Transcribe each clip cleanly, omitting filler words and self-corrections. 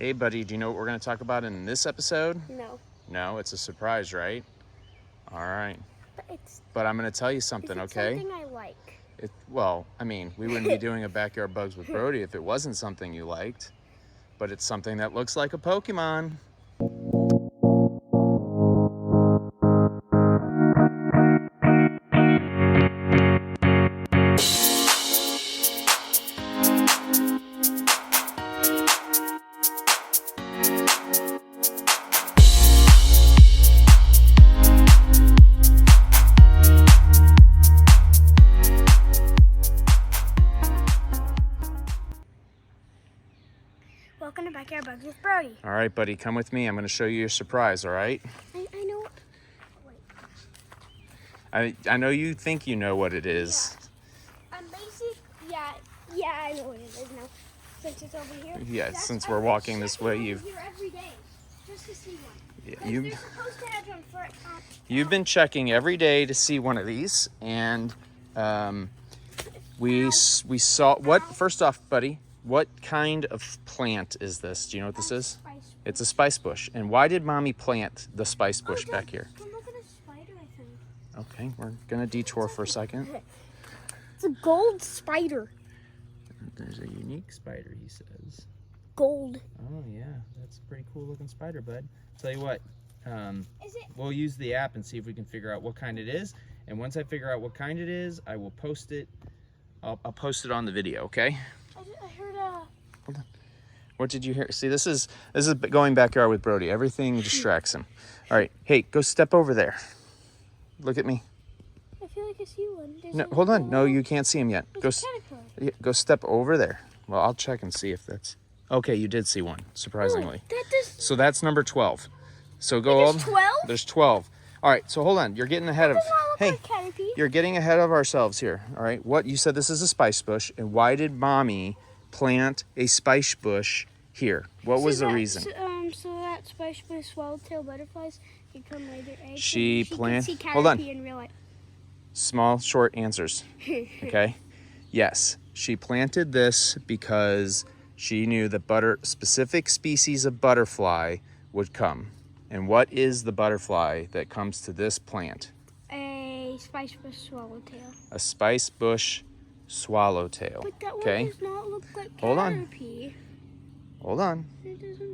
Hey, buddy, do you know what we're going to talk about in this episode? No. No, it's a surprise, right? All right. But I'm going to tell you something, okay? Something I like. Well, I mean, we wouldn't be doing a Backyard Bugs with Brody if it wasn't something you liked. But it's something that looks like a Pokemon. Welcome to Backyard Bugs with Brody. All right, buddy, come with me. I'm going to show you your surprise, all right? I know. Wait. I know you think you know what it is. Yeah, I know what it is now. Since it's over here. Yeah, since we're walking this way, here every day just to see one. Yeah, they're supposed to have one for you've been checking every day to see one of these, and we saw what. First off, buddy, what kind of plant is this? Do you know what this is? It's a spice bush. And why did Mommy plant the spice bush back here? Come look at a spider, I think. Okay, we're gonna detour for a second. It's a gold spider. There's a unique spider, he says. Gold. Oh yeah, that's a pretty cool looking spider, bud. Tell you what, Is it? we'll use the app and see if we can figure out what kind it is. And once I figure out what kind it is, I will post it. I'll post it on the video, okay? I heard Hold on. What did you hear? See, this is going backyard with Brody. Everything distracts him. All right, hey, go step over there. Look at me. I feel like I see one. No, hold on. No, you can't see him yet. Go step over there. Well, I'll check and see if that's... Okay, you did see one, surprisingly. So that's number 12. So go on. There's 12? There's 12. All right, so hold on. You're getting ahead of... Hey, you're getting ahead of ourselves here. All right, you said this is a spice bush, and why did Mommy plant a spice bush here? What was the reason? So that Spicebush Swallowtail Butterflies can come lay their eggs. She planted... Hold on. In real life. Small, short answers. Okay? Yes, she planted this because she knew that specific species of butterfly would come. And what is the butterfly that comes to this plant? A Spicebush Swallowtail. A Spicebush Swallowtail. But that okay? one does not look like Hold on.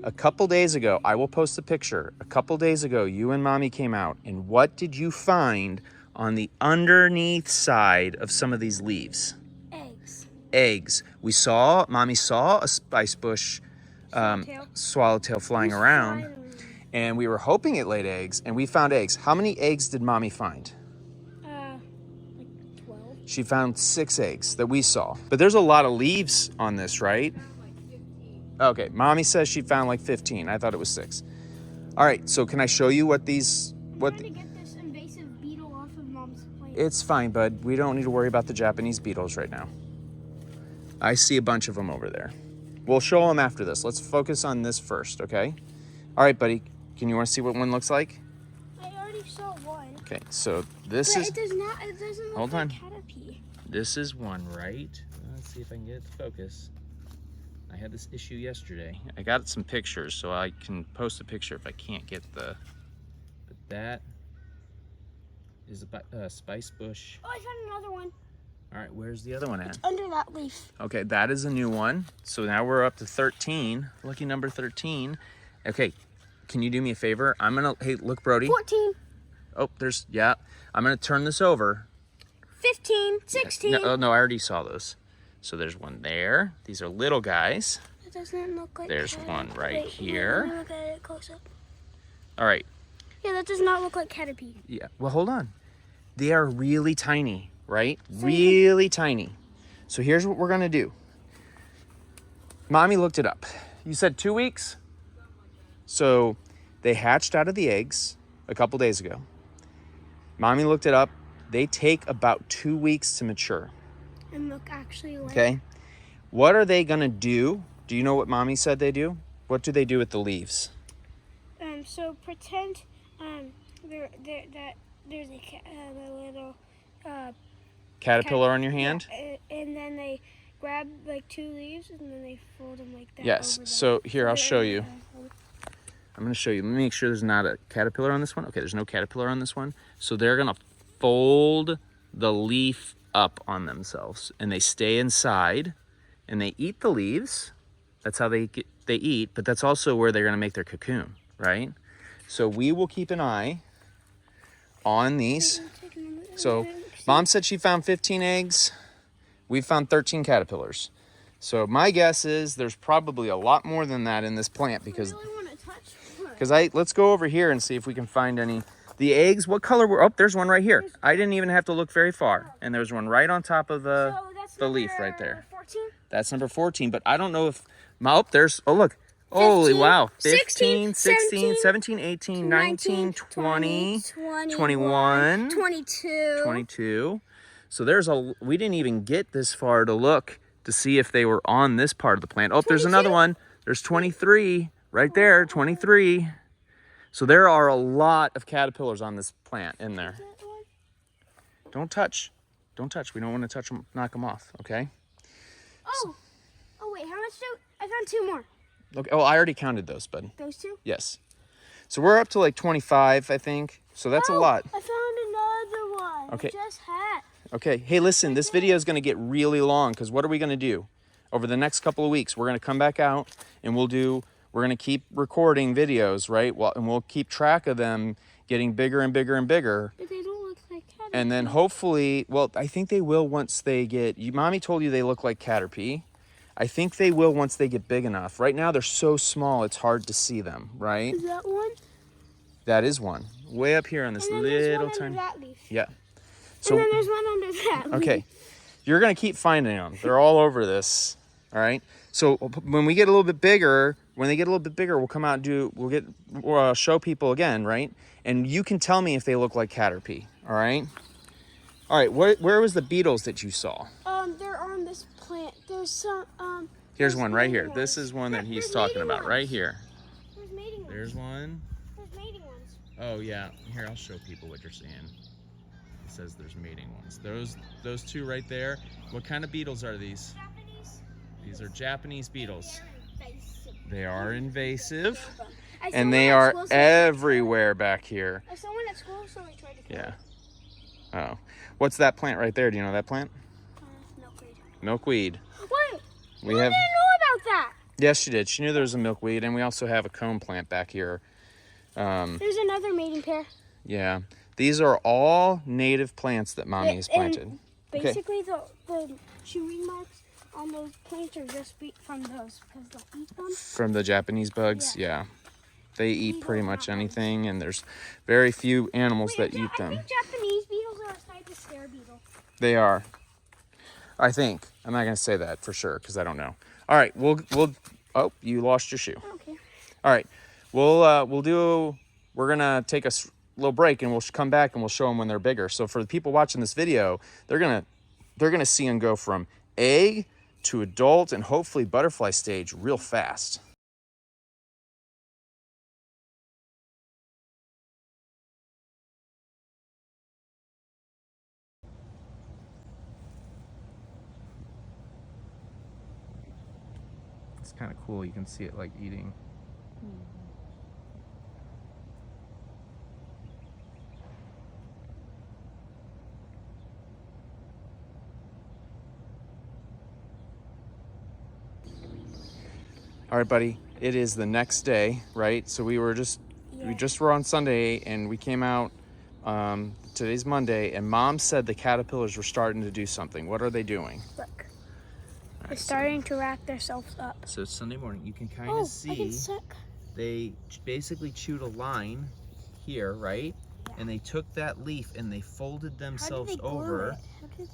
A couple days ago, I will post a picture. A couple days ago, you and Mommy came out, and what did you find on the underneath side of some of these leaves? Eggs. Mommy saw a Spicebush Swallowtail flying around, and we were hoping it laid eggs, and we found eggs. How many eggs did Mommy find? Like 12. She found 6 eggs that we saw. But there's a lot of leaves on this, right? Okay, Mommy says she found like 15. I thought it was 6. All right, so can I show you what these... I'm trying to get this invasive beetle off of Mom's plant. It's fine, bud. We don't need to worry about the Japanese beetles right now. I see a bunch of them over there. We'll show them after this. Let's focus on this first, okay? All right, buddy. Can you want to see what one looks like? I already saw one. Okay, so this is... It doesn't look Hold like on. Caterpie. This is one, right? Let's see if I can get it to focus. I had this issue yesterday. I got some pictures, so I can post a picture if I can't get the... But that is a spice bush. Oh, I found another one. All right, where's the other one at? It's under that leaf. Okay, that is a new one. So now we're up to 13. Lucky number 13. Okay, can you do me a favor? Hey, look, Brody. 14. Oh, I'm gonna turn this over. 15, 16. No, I already saw those. So there's one there. These are little guys. It doesn't look like There's Caterpie. one right Wait, here. Let me look at it close up. All right. Yeah, that does not look like Caterpie. Yeah, well, hold on. They are really tiny, right? Really tiny. So here's what we're gonna do. Mommy looked it up. You said 2 weeks? So they hatched out of the eggs a couple days ago. Mommy looked it up. They take about 2 weeks to mature. And look actually like... Okay. What are they gonna do? Do you know what Mommy said they do? What do they do with the leaves? So pretend that there's a little Caterpillar on your hand? Yeah, and then they grab like 2 leaves and then they fold them like that. Yes. Over So them. here, I'll show you. I'm going to show you. Let me make sure there's not a caterpillar on this one. Okay, there's no caterpillar on this one. So they're going to fold the leaf up on themselves, and they stay inside, and they eat the leaves. That's how they eat, but that's also where they're going to make their cocoon, right? So we will keep an eye on these. So Mom said she found 15 eggs. We found 13 caterpillars. So my guess is there's probably a lot more than that in this plant because let's go over here and see if we can find any. The eggs, what color were, oh, there's one right here. I didn't even have to look very far. And there's one right on top of the leaf right there. 14? That's number 14, but I don't know if, oh, there's, oh, look. Holy wow. 15, 16, 17, 18, 19, 20, 21, 22. So there's we didn't even get this far to look to see if they were on this part of the plant. Oh, there's another one. There's 23 right there, 23. So there are a lot of caterpillars on this plant in there. Don't touch. Don't touch. We don't want to touch them, knock them off, okay? Oh, wait, how much I found 2 more. Okay. Oh, I already counted those, bud. Those 2? Yes. So we're up to like 25, I think. So that's a lot. I found another one. Okay. I just had. Okay. Hey, listen, this video is going to get really long because what are we going to do? Over the next couple of weeks, we're going to come back out and we're going to keep recording videos, right? Well, and we'll keep track of them getting bigger and bigger and bigger. But they don't look like caterpillars. And then hopefully, well, I think they will once they get, Mommy told you they look like caterpie. I think they will once they get big enough. Right now, they're so small, it's hard to see them, right? Is that one? That is one. Way up here on this little tiny... That leaf. Yeah. So, and then there's one under that leaf. Okay. You're going to keep finding them. They're all over this, all right? So when we get a little bit bigger, we'll come out and we'll show people again, right? And you can tell me if they look like caterpie, all right? All right, where was the beetles that you saw? They're on this plant. There's some, Here's one right here. This is one that he's talking about right here. There's mating ones. There's one. There's mating ones. Oh, yeah. Here, I'll show people what you're seeing. It says there's mating ones. Those 2 right there. What kind of beetles are these? Japanese. These are Japanese beetles. They are invasive. And they are everywhere back here. I saw one at school, so I tried to kill it. Oh. What's that plant right there? Do you know that plant? Milkweed. Wait. Milkweed. I didn't know about that. Yes, she did. She knew there was a milkweed, and we also have a cone plant back here. There's another mating pair. Yeah. These are all native plants that Mommy has planted. Basically, the chewing marks on those plants are just from those because they'll eat them. From the Japanese bugs? Yeah. They eat pretty much anything, and there's very few animals that eat them. I think Japanese beetles are a type of scare beetle. They are. I think. I'm not going to say that for sure because I don't know. All right, we'll oh, you lost your shoe. Okay. All right. We're going to take a little break and we'll come back and we'll show them when they're bigger. So for the people watching this video, they're going to see them go from egg to adult and hopefully butterfly stage real fast. It's kind of cool. You can see it like eating. All right, buddy. It is the next day, right? So we just were on Sunday and we came out. Today's Monday, and Mom said the caterpillars were starting to do something. What are they doing? Look. They're starting to wrap themselves up. So it's Sunday morning. You can kind of see they basically chewed a line here, right? Yeah. And they took that leaf and they folded themselves over.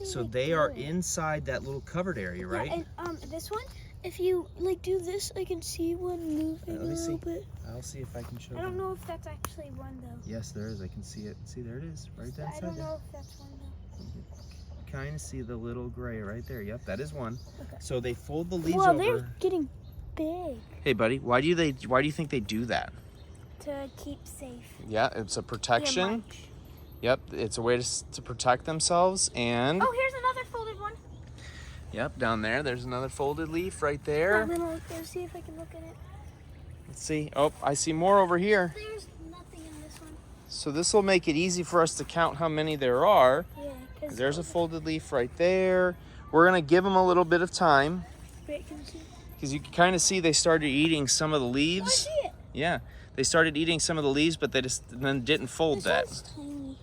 So they are inside that little covered area, right? Yeah, and this one, if you like do this, I can see one moving a little bit. I'll see if I can show you. I don't know if that's actually one though. Yes, there is. I can see it. See, there it is, right there. I don't know if that's one though. Kind of see the little gray right there. Yep, that is one. Okay. So they fold the leaves over. over. Well, they're getting big. Hey, buddy, why do you think they do that? To keep safe. Yeah, it's a protection. Yep, it's a way to protect themselves. And oh, here's another folded one. Yep, down there. There's another folded leaf right there. Let's see if I can look at it. Let's see. Oh, I see more over here. There's nothing in this one. So this will make it easy for us to count how many there are. Yeah. There's a folded leaf right there. We're going to give them a little bit of time. Wait, can you see? Because you can kind of see they started eating some of the Oh, I leaves. see it. Yeah, they started eating some of the leaves, but they just then didn't fold This that. one's tiny.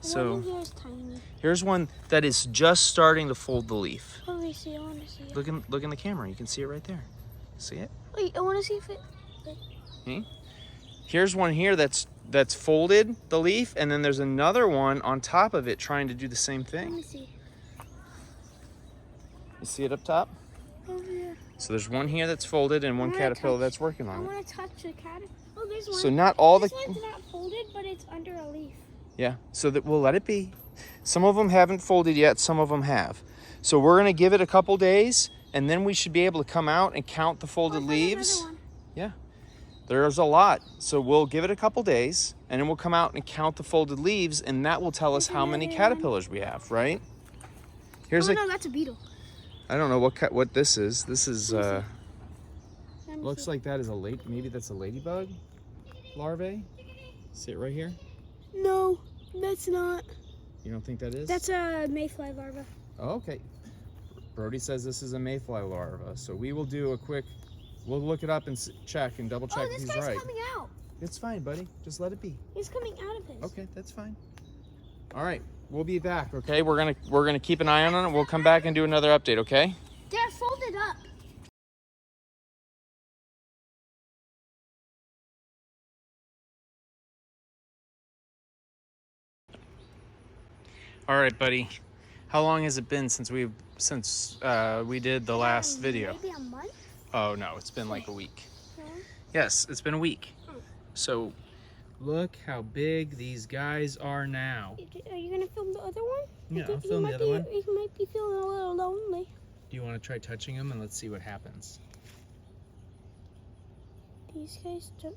The So one in here is tiny. here's one that is just starting to fold the leaf. Oh, let me see. I want to see it. Look in the camera. You can see it right there. See it? Wait, I want to see if it. Here's one here that's folded the leaf, and then there's another one on top of it trying to do the same Let thing. me see. You see it up top? Oh, yeah. So there's one here that's folded and one wanna caterpillar touch- that's working I on it. want to touch the cat. Oh, there's one. So not all this the one's not folded, but it's under a leaf. Yeah, so that we'll let it be. Some of them haven't folded yet, some of them have. So we're gonna give it a couple days, and then we should be able to come out and count the folded I found leaves. another one. Yeah, there's a lot. So we'll give it a couple days, and then we'll come out and count the folded leaves, and that will tell us There's how many another caterpillars we have, right? Here's Oh, a, no, that's a beetle. I don't know what this is. This is, Let me looks see. like that is maybe that's a ladybug larvae. See it right here? No, that's not. You don't think that is? That's a mayfly larva. Oh, okay. Brody says this is a mayfly larva, so we will do a quick. We'll look it up and check and double check Oh, if this he's guy's right. coming out. It's fine, buddy. Just let it be. He's coming out of his. Okay, that's fine. All right, we'll be back. Okay, we're gonna keep an eye on it. We'll come back and do another update. Okay. They're folded up. All right, buddy. How long has it been since we did the last video? Maybe a month. Oh no, it's been like a week. No? Yes, it's been a week. Oh. So, look how big these guys are now. Are you gonna film the other one? Yeah, I think I'll film the other one. He might be feeling a little lonely. Do you want to try touching them and let's see what happens? These guys don't.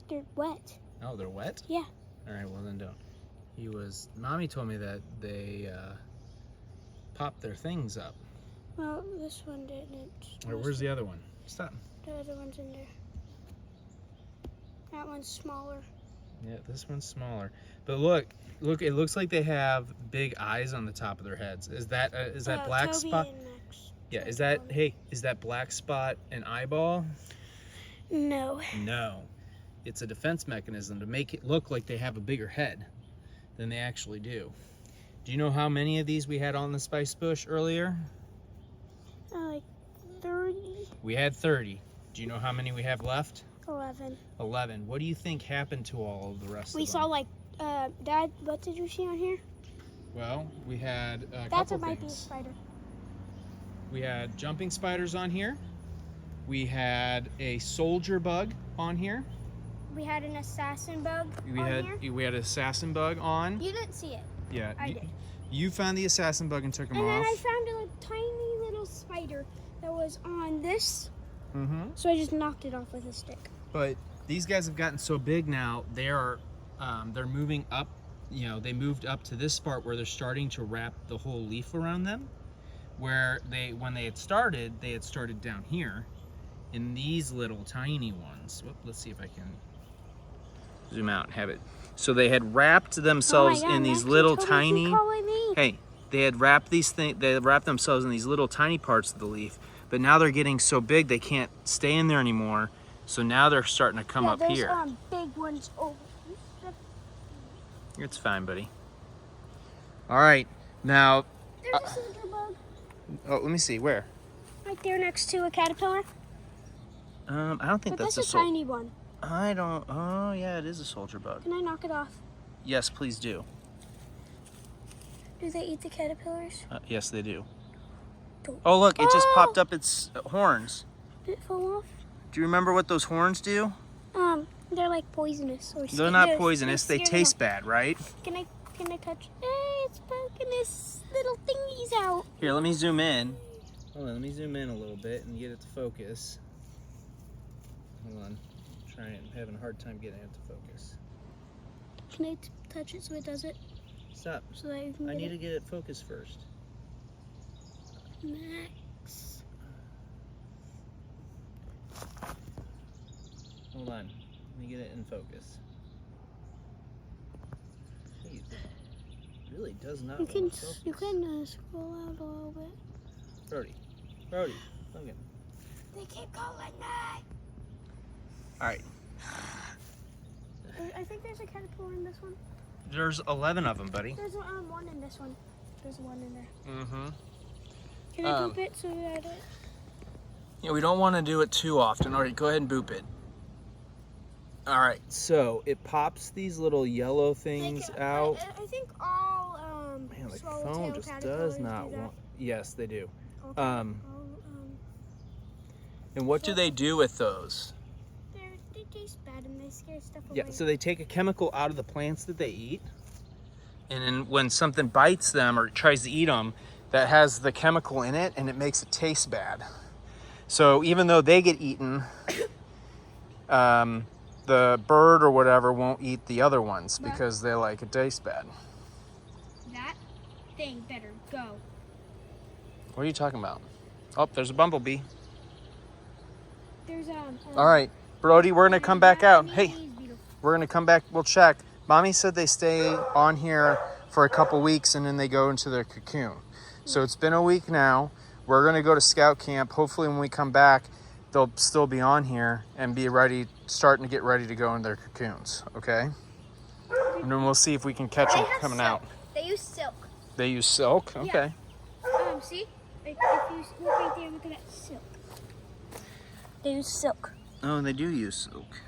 They're wet. Oh, they're wet? Yeah. All right, well then don't. Mommy told me that they popped their things up. Well, this one didn't. All right, where's the other one? Stop. The other one's in there. That one's smaller. Yeah, this one's smaller. But look, it looks like they have big eyes on the top of their heads. Is that black Toby spot? and Max. Yeah, is that black spot an eyeball? No. No. It's a defense mechanism to make it look like they have a bigger head than they actually do. Do you know how many of these we had on the spice bush earlier? Like 30. We had 30. Do you know how many we have left? 11. 11. What do you think happened to all of the rest of them? We saw like, Dad, what did you see on here? Well, we had a That's couple what might be a things. spider. We had jumping spiders on here. We had a soldier bug on here. We had an assassin bug We on had here. we had an assassin bug on. You didn't see it. Yeah, I did. You found the assassin bug and took him And then off. I found a tiny little spider that was on this, Mm-hmm. so I just knocked it off with a stick. But these guys have gotten so big now. They're moving up. You know, they moved up to this part where they're starting to wrap the whole leaf around them. Where when they had started down here, in these little tiny ones. Whoop, let's see if I can zoom out and have it. So they had wrapped themselves Oh my God, in these Max, little you totally keep tiny. calling me. Hey, they had wrapped they had wrapped themselves in these little tiny parts of the leaf, but now they're getting so big they can't stay in there anymore. So now they're starting to come up there's, here. Big ones over. It's fine, buddy. All right, now. There's a soldier bug Oh, let me see where. right there next to a caterpillar. I don't think But that's that's a tiny one. I don't. Oh, yeah, it is a soldier bug. Can I knock it off? Yes, please do. Do they eat the caterpillars? Yes, they do. Don't- Oh, look, it just Oh! popped up its horns. Did it fall off? Do you remember what those horns do? They're like poisonous. They're not poisonous. They taste bad, right? Can I touch? It's poking his little thingies out. Here, let me zoom in. Hold on, let me zoom in a little bit and get it to focus. Hold on. I'm having a hard time getting it to focus. Can I touch it so it does it? Stop. So that you can I get need it? to get it focused first. Max. Hold on. Let me get it in focus. Jeez, it really does not You want can to focus. scroll out a little bit. Brody, look at. They keep calling me. All right. I think there's a caterpillar in this one. There's 11 of them, buddy. There's one in this one. There's one in there. Mm-hmm. Can I boop it so that it... Yeah, we don't want to do it too often. All right, go ahead and boop it. All right, so it pops these little yellow things out. I think all Man, the swallowtail phone just caterpillars does not do that. want. Yes, they do. Okay. And what do they do with those? They taste bad and they scare stuff away. Yeah, so they take a chemical out of the plants that they eat, and then when something bites them or tries to eat them, that has the chemical in it, and it makes it taste bad. So even though they get eaten, the bird or whatever won't eat the other ones because they like it tastes bad. That thing better go. What are you talking about? Oh, there's a bumblebee. There's All right, Brody, we're gonna come back out. Hey, we're gonna come back. We'll check. Mommy said they stay on here for a couple weeks and then they go into their cocoon. So it's been a week now. We're gonna go to scout camp. Hopefully when we come back, they'll still be on here and be ready, starting to get ready to go in their cocoons, okay? And then we'll see if we can catch them coming out. They use silk. They use silk? Okay. See? If you look right there, look at that silk. They use silk. Oh, they do use silk.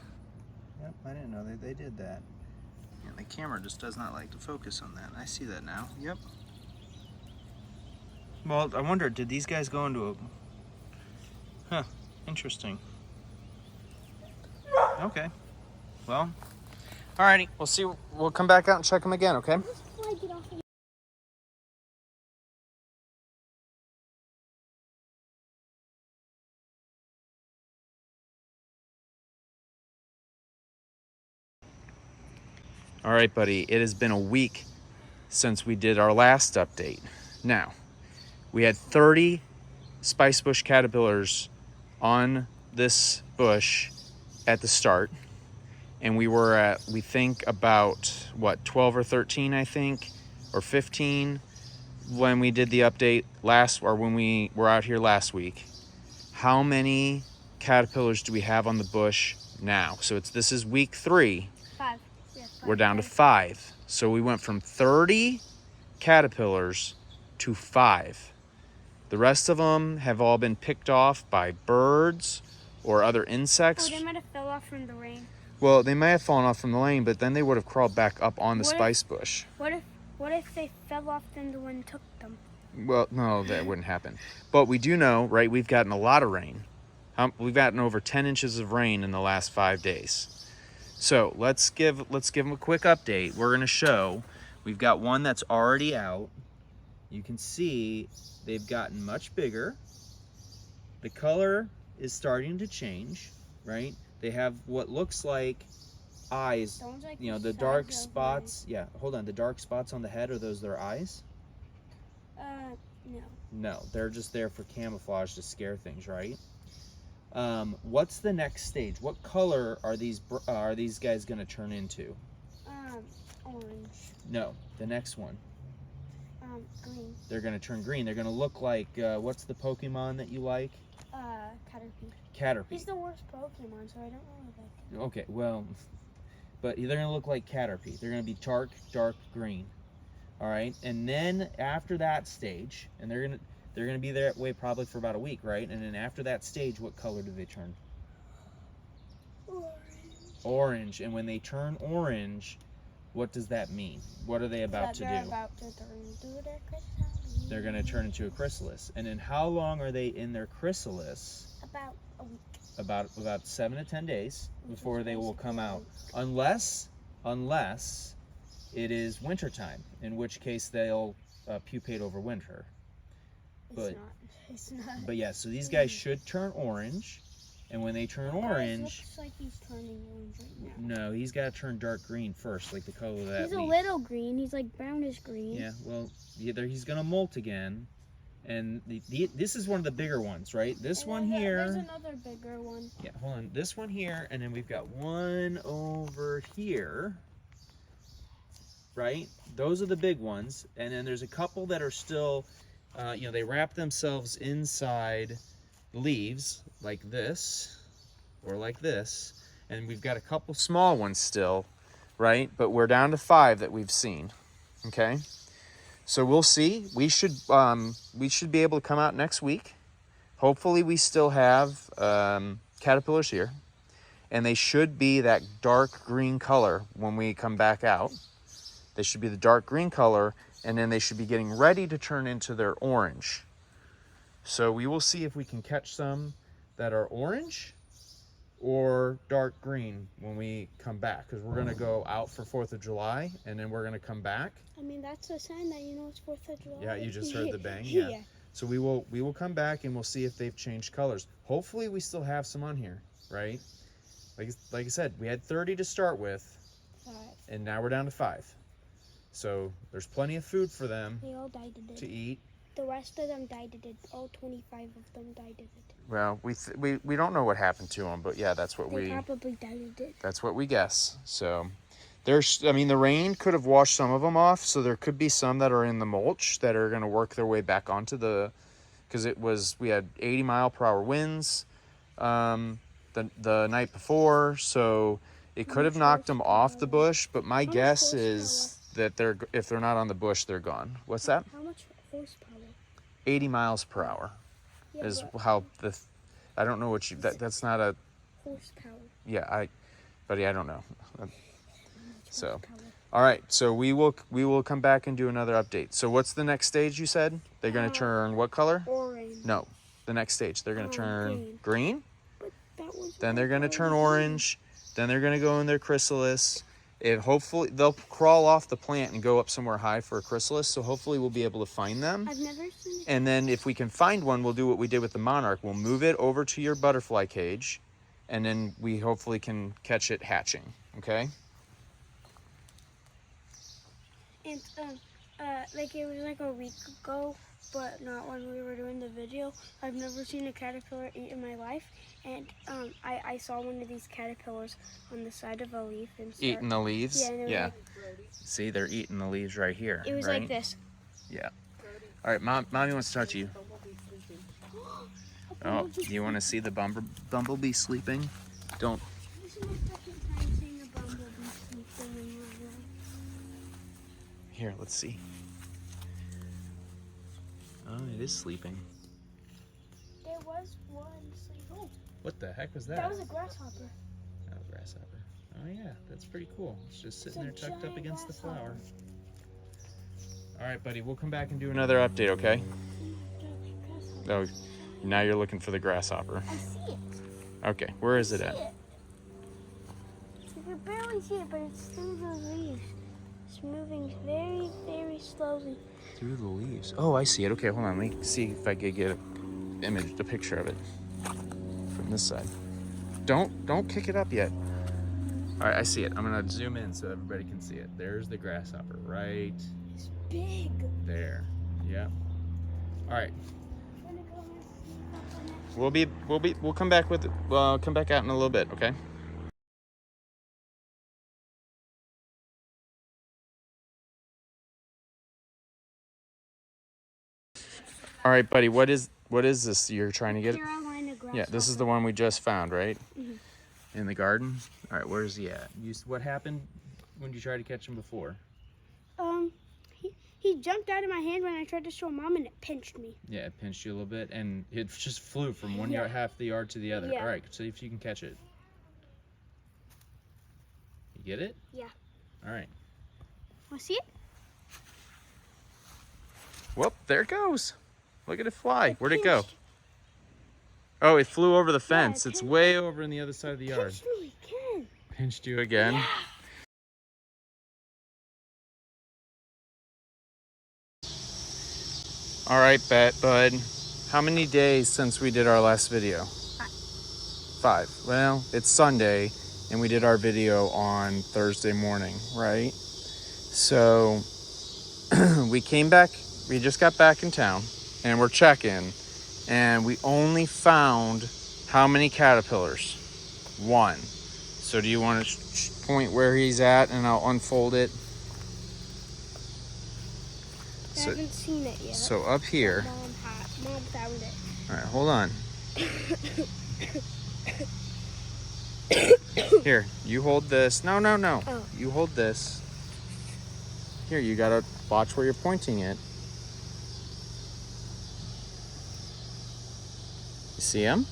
Yep, I didn't know they did that. Yeah, the camera just does not like to focus on that. I see that now. Yep. Well, I wonder, did these guys go into a... Huh, interesting. Okay. Well, alrighty. We'll see. We'll come back out and check them again, okay? Before I get off of All right, buddy. It has been a week since we did our last update. Now, we had 30 Spicebush Caterpillars on this bush at the start. And we were at, we think, about, what, 12 or 13, I think, or 15 when we did the update last, or when we were out here last week. How many caterpillars do we have on the bush now? So this is week 3. 5. Yeah, 5. We're down to 5. So we went from 30 caterpillars to 5. The rest of them have all been picked off by birds or other insects. Oh, they might have fell off from the rain. Well, they may have fallen off from the lane, but then they would have crawled back up on the What if- spice bush. What if they fell off and the wind took them? Well, no, that wouldn't happen. But we do know, right, we've gotten a lot of rain. We've gotten over 10 inches of rain in the last 5 days. So let's give them a quick update. We're going to show, we've got one that's already out. You can see they've gotten much bigger. The color is starting to change, right? They have what looks like eyes, Like you know, the dark spots. Yeah, hold on. The dark spots on the head, are those their eyes? No. No, they're just there for camouflage to scare things, right? What's the next stage? What color are these guys going to turn into? Orange. No, the next one. Green. They're going to turn green. They're going to look like, what's the Pokemon that you like? Caterpie. Caterpie. He's the worst Pokemon, so I don't really like him. Okay, well, but they're going to look like Caterpie. They're going to be dark green. All right, and then after that stage, and they're gonna be that way probably for about a week, right? And then after that stage, what color do they turn? Orange. Orange. And when they turn orange, what does that mean? What are they about to do? They're about to turn into their chrysalis. They're gonna turn into a chrysalis. And then how long are they in their chrysalis? About a week. About 7 to 10 days before they will come out, a unless it is wintertime, in which case they'll pupate over winter. It's not. But yeah, so these guys should turn orange, and when they turn orange, Looks like he's turning orange right now. no, he's got to turn dark green first, like the color of that He's a wheat. little green. He's like brownish green. Yeah, well, either he's gonna molt again, And this is one of the bigger ones, right? This And one there's here. There's another bigger one. Yeah, hold on. This one here, and then we've got one over here, right? Those are the big ones. And then there's a couple that are still, you know, they wrap themselves inside leaves like this or like this. And we've got a couple small ones still, right? But we're down to 5 that we've seen, okay? So we'll see. We should be able to come out next week. Hopefully we still have caterpillars here, and they should be that dark green color when we come back out. They should be the dark green color, and then they should be getting ready to turn into their orange. So we will see if we can catch some that are orange or dark green when we come back, because we're going to go out for 4th of July, and then we're going to come back. I mean, that's a sign that you know it's 4th of July. Yeah, you just heard the bang. Yeah. So we will come back and we'll see if they've changed colors. Hopefully we still have some on here, right? Like I said, we had 30 to start with, 5. and now we're down to 5. So there's plenty of food for them They all died in it. to eat. The rest of them died in it. All 25 of them died in it. Well, we don't know what happened to them, but yeah, that's what They probably died in it. that's what we guess. So I mean, the rain could have washed some of them off, so there could be some that are in the mulch that are going to work their way back onto because we had 80-mile-per-hour winds the night before, so it could have knocked them off the bush, but my guess is that if they're not on the bush, they're gone. What's that? How much horsepower? 80 miles per hour is how I don't know what that's not a horsepower. Yeah, buddy, I don't know. So, all right. So we will come back and do another update. So what's the next stage you said? They're going to turn what color? Orange. No, the next stage. They're going to turn green. But that was Then they're going to turn orange. Then they're going to go in their chrysalis. Hopefully they'll crawl off the plant and go up somewhere high for a chrysalis. So hopefully we'll be able to find them. I've never seen it. And then if we can find one, we'll do what we did with the monarch. We'll move it over to your butterfly cage, and then we hopefully can catch it hatching. Okay. And like it was like a week ago, but not when we were doing the video. I've never seen a caterpillar eat in my life, and I saw one of these caterpillars on the side of a leaf and Eating the leaves. Yeah. And Yeah. See, they're eating the leaves right here. It was right? like this. Yeah. All right, Mommy wants to talk to you. Oh, you want to see the bumblebee sleeping? Don't. This is my second time seeing a bumblebee sleeping in my life. Here, let's see. Oh, it is sleeping. There was one sleeping. Oh, What the heck was that? that was a grasshopper. Oh, grasshopper. Oh yeah, that's pretty cool. It's just sitting there It's a tucked up giant against the flower. grasshopper. All right, buddy, we'll come back and do another update, okay? Oh, now you're looking for the grasshopper. I see it. Okay, where is it See at? it. You can barely see it, but it's through those leaves. It's moving very, very slowly. Through the leaves. Oh, I see it. Okay, hold on. Let me see if I could get a picture of it from this side. Don't kick it up yet. All right, I see it. I'm gonna zoom in so everybody can see it. There's the grasshopper right It's big. there. Yeah. All right. I'm gonna go and see it. We'll come back with come back out in a little bit, okay? All right, buddy. What is this you're trying to get? Carolina grasshopper. Yeah, this is the one we just found, right? Mhm. In the garden. All right, where's he at? What happened when you tried to catch him before? He jumped out of my hand when I tried to show Mom, and it pinched me. Yeah, it pinched you a little bit, and it just flew from one Yeah. yard, half the yard to the other. Yeah. All right, see if you can catch it. You get it? Yeah. All right. Want to see it? Well, there it goes. Look at it fly. Where'd it go? Pinched- Oh, it flew over the fence. it It's pinched- way over on the other side of the yard. Pinched me again. Pinched you again? Yeah. All right, bud. How many days since we did our last video? 5. Well, it's Sunday, and we did our video on Thursday morning, right? So we came back. We just got back in town, and we're checking, and we only found how many caterpillars? 1. So do you want to point where he's at, and I'll unfold it? I haven't seen it yet. So up here. Mom found it. All right, hold on. Here, you hold this. No. Oh. You hold this. Here, you gotta watch where you're pointing it. You see him?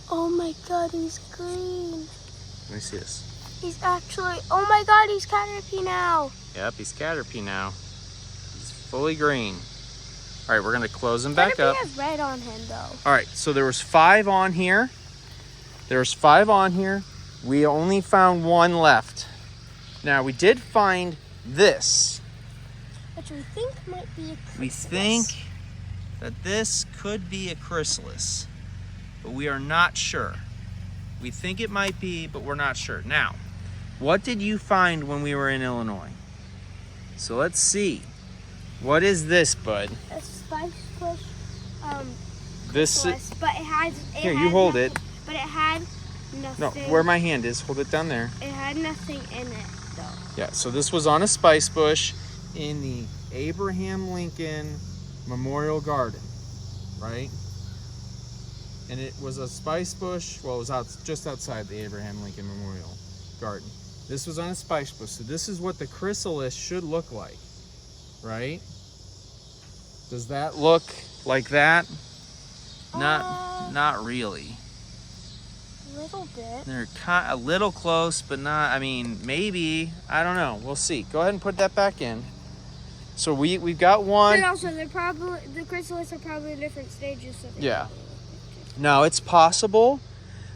Oh my God, he's green. Let me see this. He's actually, oh my God, he's Caterpie now. Yep, he's Caterpie now. He's fully green. All right, we're gonna close him back up. Caterpie has red on him though. All right, so there was 5 on here. There's 5 on here. We only found 1 left. Now, we did find this. Which we think might be a chrysalis. We think that this could be a chrysalis, but we are not sure. We think it might be, but we're not sure. Now, what did you find when we were in Illinois? So let's see. What is this, bud? A Spicebush This chrysalis, but it has. Here, you hold it. But it had nothing. No, where my hand is, hold it down there. It had nothing in it though. Yeah, so this was on a spice bush in the Abraham Lincoln Memorial Garden, right? And it was a spice bush. Well, it was just outside the Abraham Lincoln Memorial Garden. This was on a spice bush. So this is what the chrysalis should look like, right? Does that look like that? Not really. A little bit. They're a little close, but not, I mean, maybe. I don't know. We'll see. Go ahead and put that back in. So we've got 1. But also, the chrysalis are probably different stages. So Yeah. Now, it's possible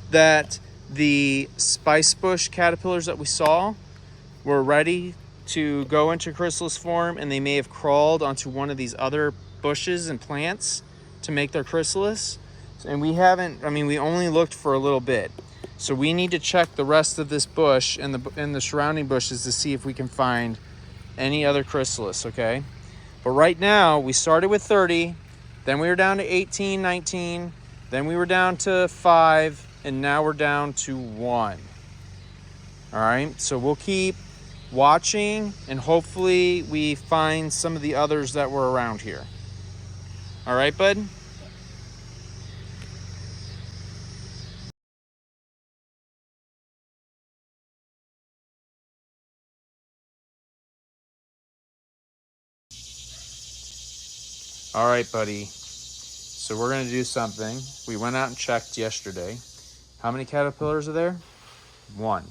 that the Spicebush caterpillars that we saw were ready to go into chrysalis form, and they may have crawled onto one of these other bushes and plants to make their chrysalis. And we haven't, I mean, we only looked for a little bit. So we need to check the rest of this bush and the surrounding bushes to see if we can find any other chrysalis, okay? But right now, we started with 30, then we were down to 18, 19, then we were down to 5, and now we're down to 1. All right, so we'll keep watching, and hopefully we find some of the others that were around here. All right, bud? All right, buddy. So we're going to do something. We went out and checked yesterday. How many caterpillars are there? 1.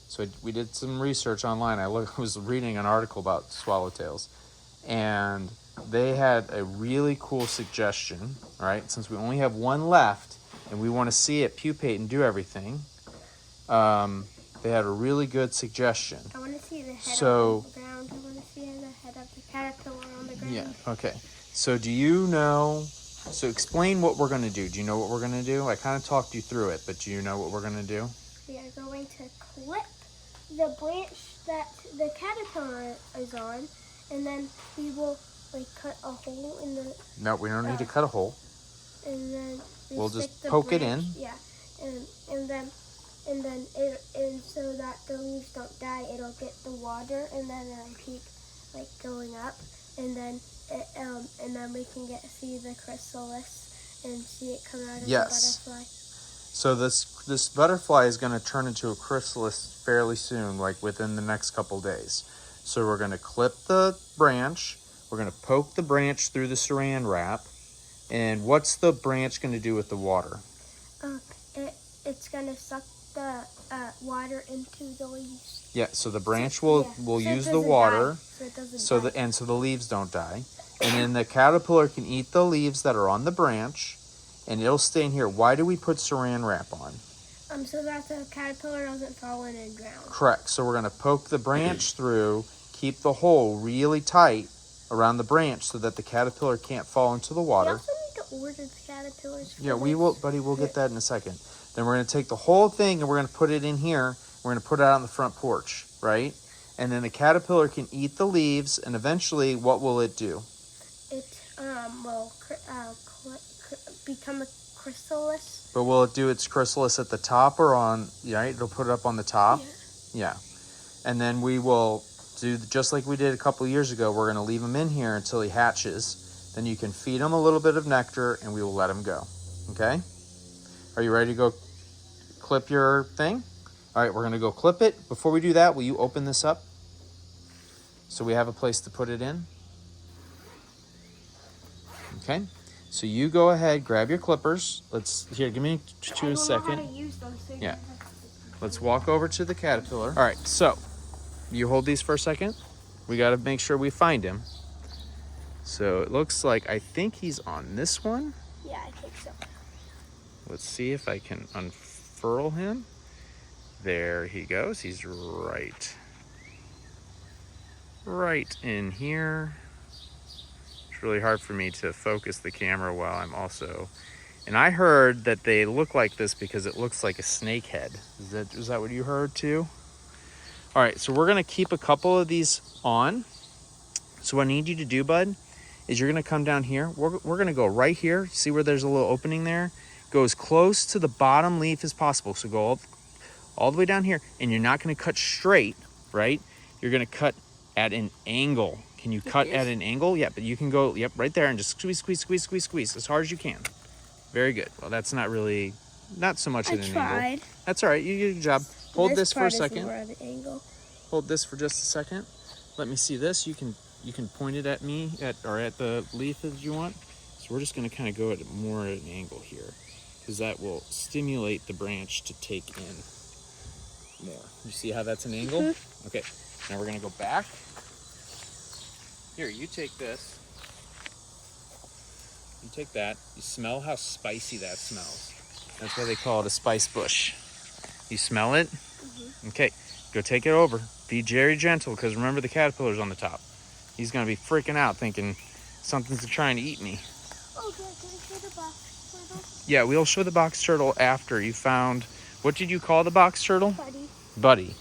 So we did some research online. I was reading an article about swallowtails, and they had a really cool suggestion, right? Since we only have 1 left and we want to see it pupate and do everything, they had a really good suggestion. I want to see the head on the ground. I want to see the head of the caterpillar on the ground. Yeah, okay. So do you know, so explain what we're going to do. Do you know what we're going to do? I kind of talked you through it, but do you know what we're going to do? We are going to clip the branch that the caterpillar is on, and then we will cut a hole in the... No, we don't need to cut a hole. And then we'll just poke it in. Yeah, and then so that the leaves don't die, it'll get the water, and then it'll keep going up, and then we can see the chrysalis and see it come out of the butterfly. So this butterfly is going to turn into a chrysalis fairly soon, like within the next couple days. So we're going to clip the branch. We're going to poke the branch through the saran wrap. And what's the branch going to do with the water? It's going to suck the water into the leaves. Yeah, so the branch will use the water so the leaves don't die. And then the caterpillar can eat the leaves that are on the branch, and it'll stay in here. Why do we put saran wrap on? So that the caterpillar doesn't fall in the ground. Correct. So we're going to poke the branch through, keep the hole really tight around the branch so that the caterpillar can't fall into the water. We also need to order the caterpillars. Yeah, we will, buddy. We'll get that in a second. Then we're going to take the whole thing and we're going to put it in here. We're going to put it out on the front porch, right? And then the caterpillar can eat the leaves, and eventually, what will it do? become a chrysalis. But will it do its chrysalis at the top or on, right? It'll put it up on the top? Yeah. And then we will do just like we did a couple years ago. We're going to leave him in here until he hatches. Then you can feed him a little bit of nectar and we will let him go. Okay? Are you ready to go clip your thing? All right, we're going to go clip it. Before we do that, will you open this up so we have a place to put it in? Okay. So you go ahead, grab your clippers. Give me a second. Know how to use them, so Yeah. Let's walk over to the caterpillar. All right, so you hold these for a second. We got to make sure we find him. So it looks like, I think he's on this one. Yeah, I think so. Let's see if I can unfurl him. There he goes. He's right in here. It's really hard for me to focus the camera while I'm also... And I heard that they look like this because it looks like a snake head. Is that what you heard too? All right, so we're gonna keep a couple of these on. So what I need you to do, bud, is you're gonna come down here. We're gonna go right here. See where there's a little opening there? Go as close to the bottom leaf as possible. So go all the way down here, and you're not gonna cut straight, right? You're gonna cut at an angle. Can you cut at an angle? Yeah, but you can go, yep, right there and just squeeze as hard as you can. Very good. Well, that's not so much at an angle. That's all right. You did a good job. Hold this for a second. Hold this for just a second. Let me see this. You can point it at me or at the leaf as you want. So we're just going to kind of go at more at an angle here because that will stimulate the branch to take in more. You see how that's an angle? Mm-hmm. Okay. Now we're going to go back. Here, you take this. You take that. You smell how spicy that smells. That's why they call it a spice bush. You smell it? Mm-hmm. Okay, go take it over. Be very gentle because remember the caterpillar's on the top. He's going to be freaking out thinking something's trying to eat me. Oh, can I show the box turtle? Yeah, we'll show the box turtle after you found... What did you call the box turtle? Buddy.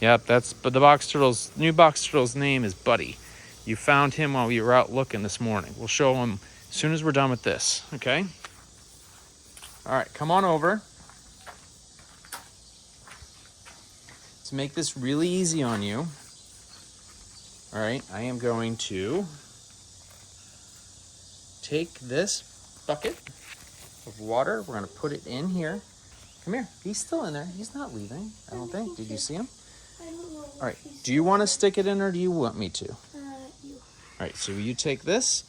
Yep, but the new box turtle's name is Buddy. You found him while we were out looking this morning. We'll show him as soon as we're done with this, okay? All right, come on over. To make this really easy on you, all right, I am going to take this bucket of water. We're gonna put it in here. Come here, he's still in there. He's not leaving, I don't think. Did you see him? I don't know. All right, do you wanna stick it in or do you want me to? You. All right, so you take this,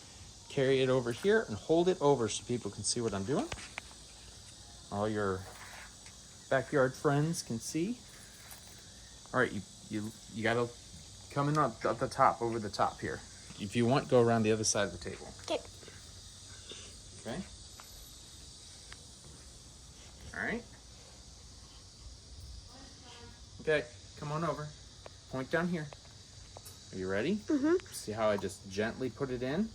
carry it over here and hold it over so people can see what I'm doing. All your backyard friends can see. All right, you gotta come in at the top, over the top here. If you want, go around the other side of the table. Okay. Okay. All right. Okay, come on over. Point down here. Are you ready? Mm-hmm. See how I just gently put it in?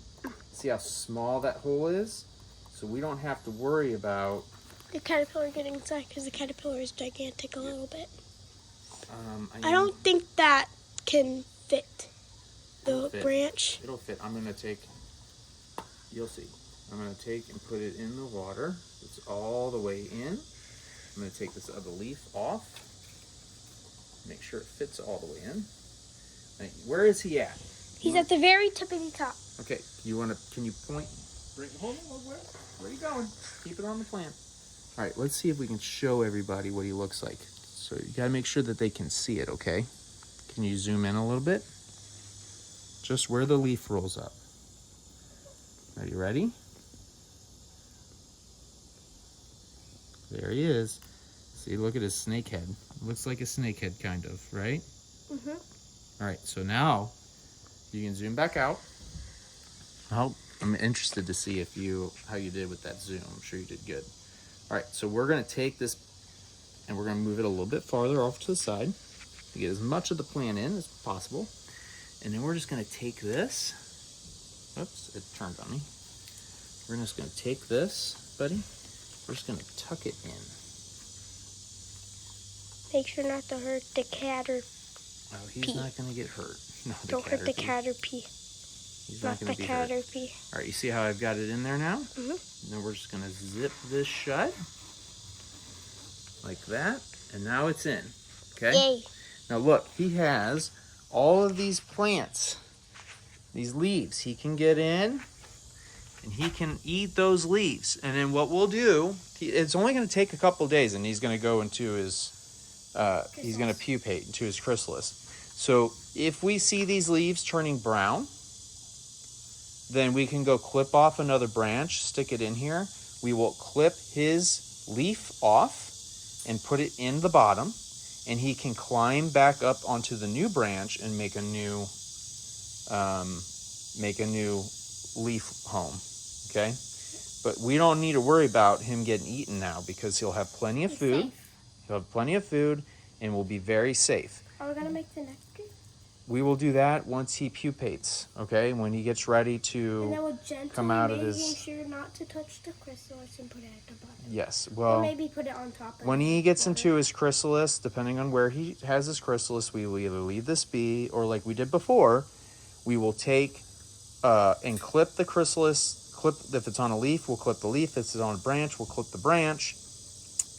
See how small that hole is? So we don't have to worry about... The caterpillar getting inside because the caterpillar is gigantic a little bit. I don't think that can fit the branch. It'll fit. I'm going to take... You'll see. I'm going to take and put it in the water. It's all the way in. I'm going to take this other leaf off. Make sure it fits all the way in. Now, where is he at? He's at the very tippity top. Okay, can you point? Hold on, where are you going? Keep it on the plant. All right, let's see if we can show everybody what he looks like. So you gotta make sure that they can see it, okay? Can you zoom in a little bit? Just where the leaf rolls up. Are you ready? There he is. See, look at his snake head. Looks like a snake head, kind of, right? Mm-hmm. All right, so now you can zoom back out. I'm interested to see how you did with that zoom. I'm sure you did good. All right, so we're gonna take this and we're gonna move it a little bit farther off to the side to get as much of the plant in as possible. And then we're just gonna take this. Oops, it turned on me. We're just gonna take this, buddy. We're just gonna tuck it in. Make sure not to hurt the caterpillar. Oh, he's not gonna get hurt. No, Don't hurt the caterpillar. He's not not going the to be hurt. Caterpie. All right, you see how I've got it in there now? Mm-hmm. And then we're just going to zip this shut. Like that. And now it's in. Okay? Yay. Now look, he has all of these plants, these leaves. He can get in and he can eat those leaves. And then what we'll do, it's only going to take a couple days and he's going to go into his, he's going to pupate into his chrysalis. So if we see these leaves turning brown, then we can go clip off another branch, stick it in here. We will clip his leaf off and put it in the bottom, and he can climb back up onto the new branch and make a new leaf home. Okay, but we don't need to worry about him getting eaten now because he'll have plenty of food. He'll have plenty of food and will be very safe. Are we gonna make the next one? We will do that once he pupates, okay? When he gets ready to and then we'll gently come out of making his... sure not to touch the chrysalis and put it at the bottom. Yes, Or well, maybe put it on top of when he the gets water. into his chrysalis, depending on where he has his chrysalis, we will either leave this be, or like we did before, we will take and clip the chrysalis. If it's on a leaf, we'll clip the leaf. If it's on a branch, we'll clip the branch.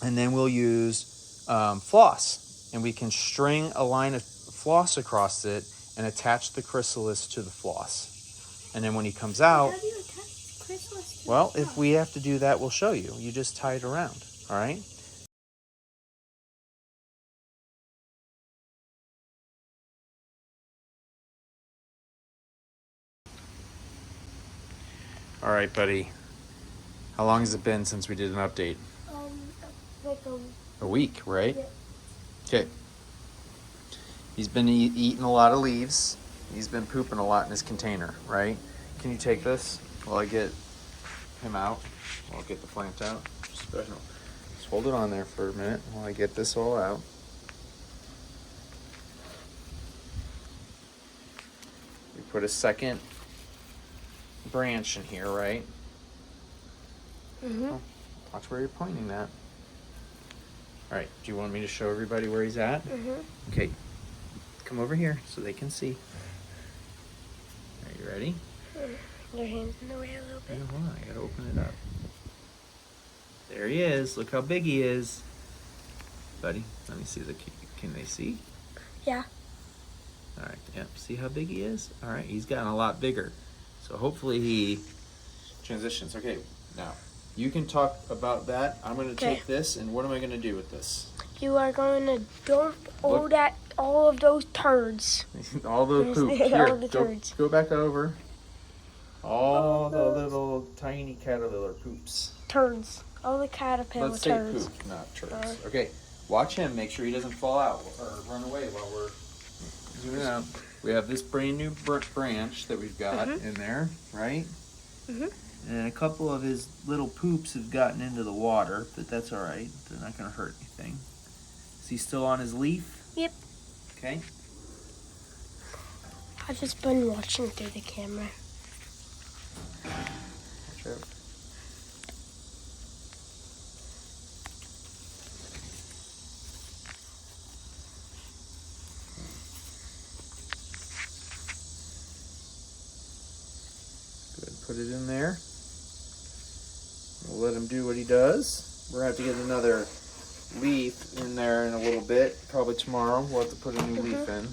And then we'll use floss. And we can string a line of floss across it and attach the chrysalis to the floss. And then when he comes out, How do you attach the chrysalis to well, the if we have to do that, we'll show you. You just tie it around, all right? All right, buddy. How long has it been since we did an update? Like A week, right? Yeah. Okay. He's been eating a lot of leaves. He's been pooping a lot in his container, right? Can you take this while I get him out? While I get the plant out? Just hold it on there for a minute while I get this all out. We put a second branch in here, right? Mm-hmm. Oh, watch where you're pointing that. All right, do you want me to show everybody where he's at? Mm-hmm. Okay, come over here so they can see. Are you ready? Your hand's in the way a little bit. Hold on, I gotta open it up. There he is. Look how big he is. Buddy, let me see can they see? Yeah. All right, yep, see how big he is? All right, he's gotten a lot bigger. So hopefully he transitions. Okay, now you can talk about that. I'm gonna take this, and what am I gonna do with this? You are going to dump all of those turds. All the poop. All Here, the turds. go back over. All the little tiny caterpillar poops. Turds. All the caterpillar Let's say turds. poop, not turds. Okay, watch him. Make sure he doesn't fall out or run away while we're zooming out. We have this brand new branch that we've got in there, right? Mm-hmm. And a couple of his little poops have gotten into the water, but that's all right. They're not going to hurt anything. Is he still on his leaf? Yep. Okay. I've just been watching through the camera. Watch out. Go ahead and put it in there. We'll let him do what he does. We're going to have to get another leaf in there in a little bit. Probably tomorrow. We'll have to put a new leaf in.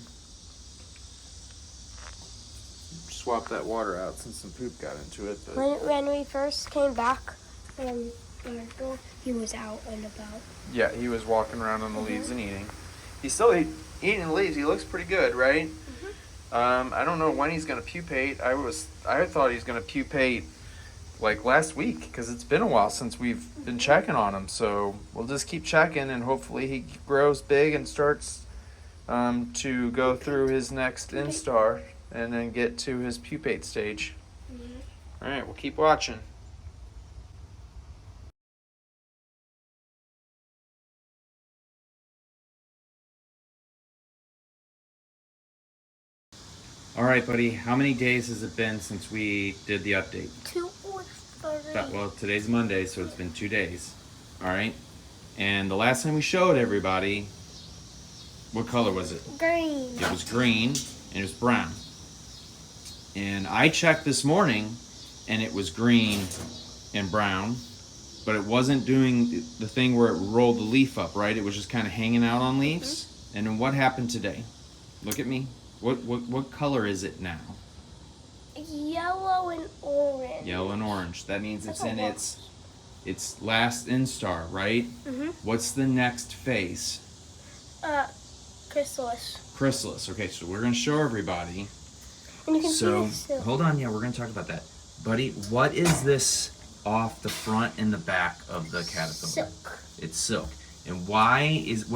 Swap that water out since some poop got into it. But When we first came back he was out and about. yeah, he was walking around on the leaves and eating. He's still eating the leaves. He looks pretty good, right? I don't know when he's gonna pupate. I thought he's gonna pupate like last week because it's been a while since we've been checking on him. So we'll just keep checking and hopefully he grows big and starts to go through his next instar and then get to his pupate stage. All right, we'll keep watching. All right, buddy, how many days has it been since we did the update? 2 or 3. Well, today's Monday, so it's been 2 days. All right, and the last time we showed everybody, what color was it? Green. It was green and it was brown. And I checked this morning, and it was green and brown, but it wasn't doing the thing where it rolled the leaf up, right? It was just kind of hanging out on leaves. And then what happened today? Look at me. What color is it now? Yellow and orange. Yellow and orange. That means it's That's in a its last instar, right? What's the next phase? Chrysalis. Chrysalis. Okay, so we're going to show everybody. And you can see So, the silk. hold on. Yeah, we're going to talk about that. Buddy, what is this off the front and the back of the caterpillar? Silk. It's silk. And what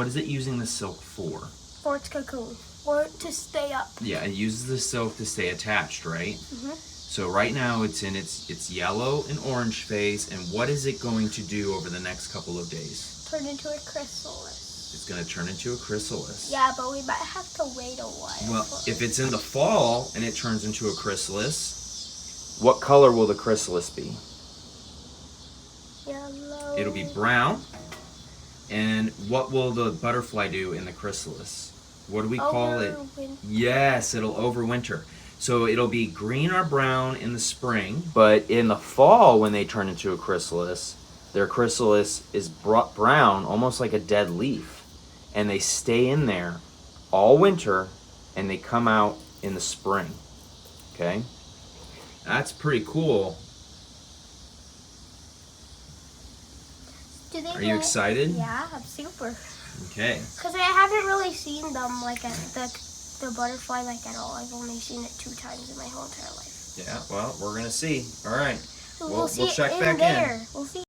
is it using the silk for? For its cocoon. Or to stay up. Yeah, it uses the silk to stay attached, right? So right now it's in its yellow and orange phase, and what is it going to do over the next couple of days? Turn into a chrysalis. It's going to turn into a chrysalis. Yeah, but we might have to wait a while. Well, if it's in the fall and it turns into a chrysalis, what color will the chrysalis be? Yellow. It'll be brown. And what will the butterfly do in the chrysalis? What do we call it? Overwinter. Yes, it'll overwinter. So it'll be green or brown in the spring, but in the fall when they turn into a chrysalis, their chrysalis is brown, almost like a dead leaf. And they stay in there all winter, and they come out in the spring. Okay? That's pretty cool. Are you excited? Yeah, I'm super. Okay. Because I haven't really seen them like at the butterfly like at all. I've only seen it 2 times in my whole entire life. Yeah, well, we're going to see. All right. So We'll see check it back there. in. We'll see.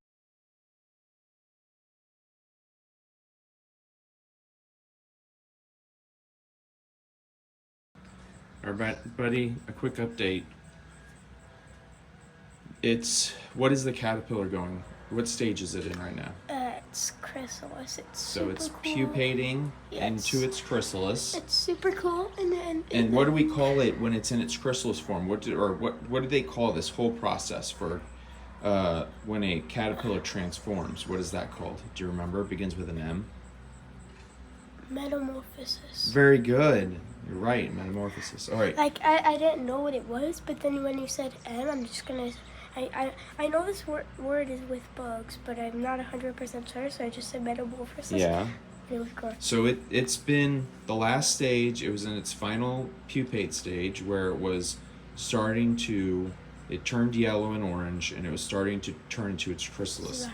All right, buddy, a quick update. What is the caterpillar going? What stage is it in right now? It's chrysalis. It's So super it's cool. pupating Yes. into its chrysalis. It's super cool. And what do we call it when it's in its chrysalis form? What do they call this whole process for when a caterpillar transforms? What is that called? Do you remember? It begins with an M. Metamorphosis. Very good. You're right, metamorphosis. All right. Like I didn't know what it was, but then when you said M, I'm just gonna. I know this word is with bugs, but I'm not 100% sure, so I just said metamorphosis. Yeah. And it was correct. So it's been the last stage. It was in its final pupate stage where it was starting to. It turned yellow and orange, and it was starting to turn into its chrysalis.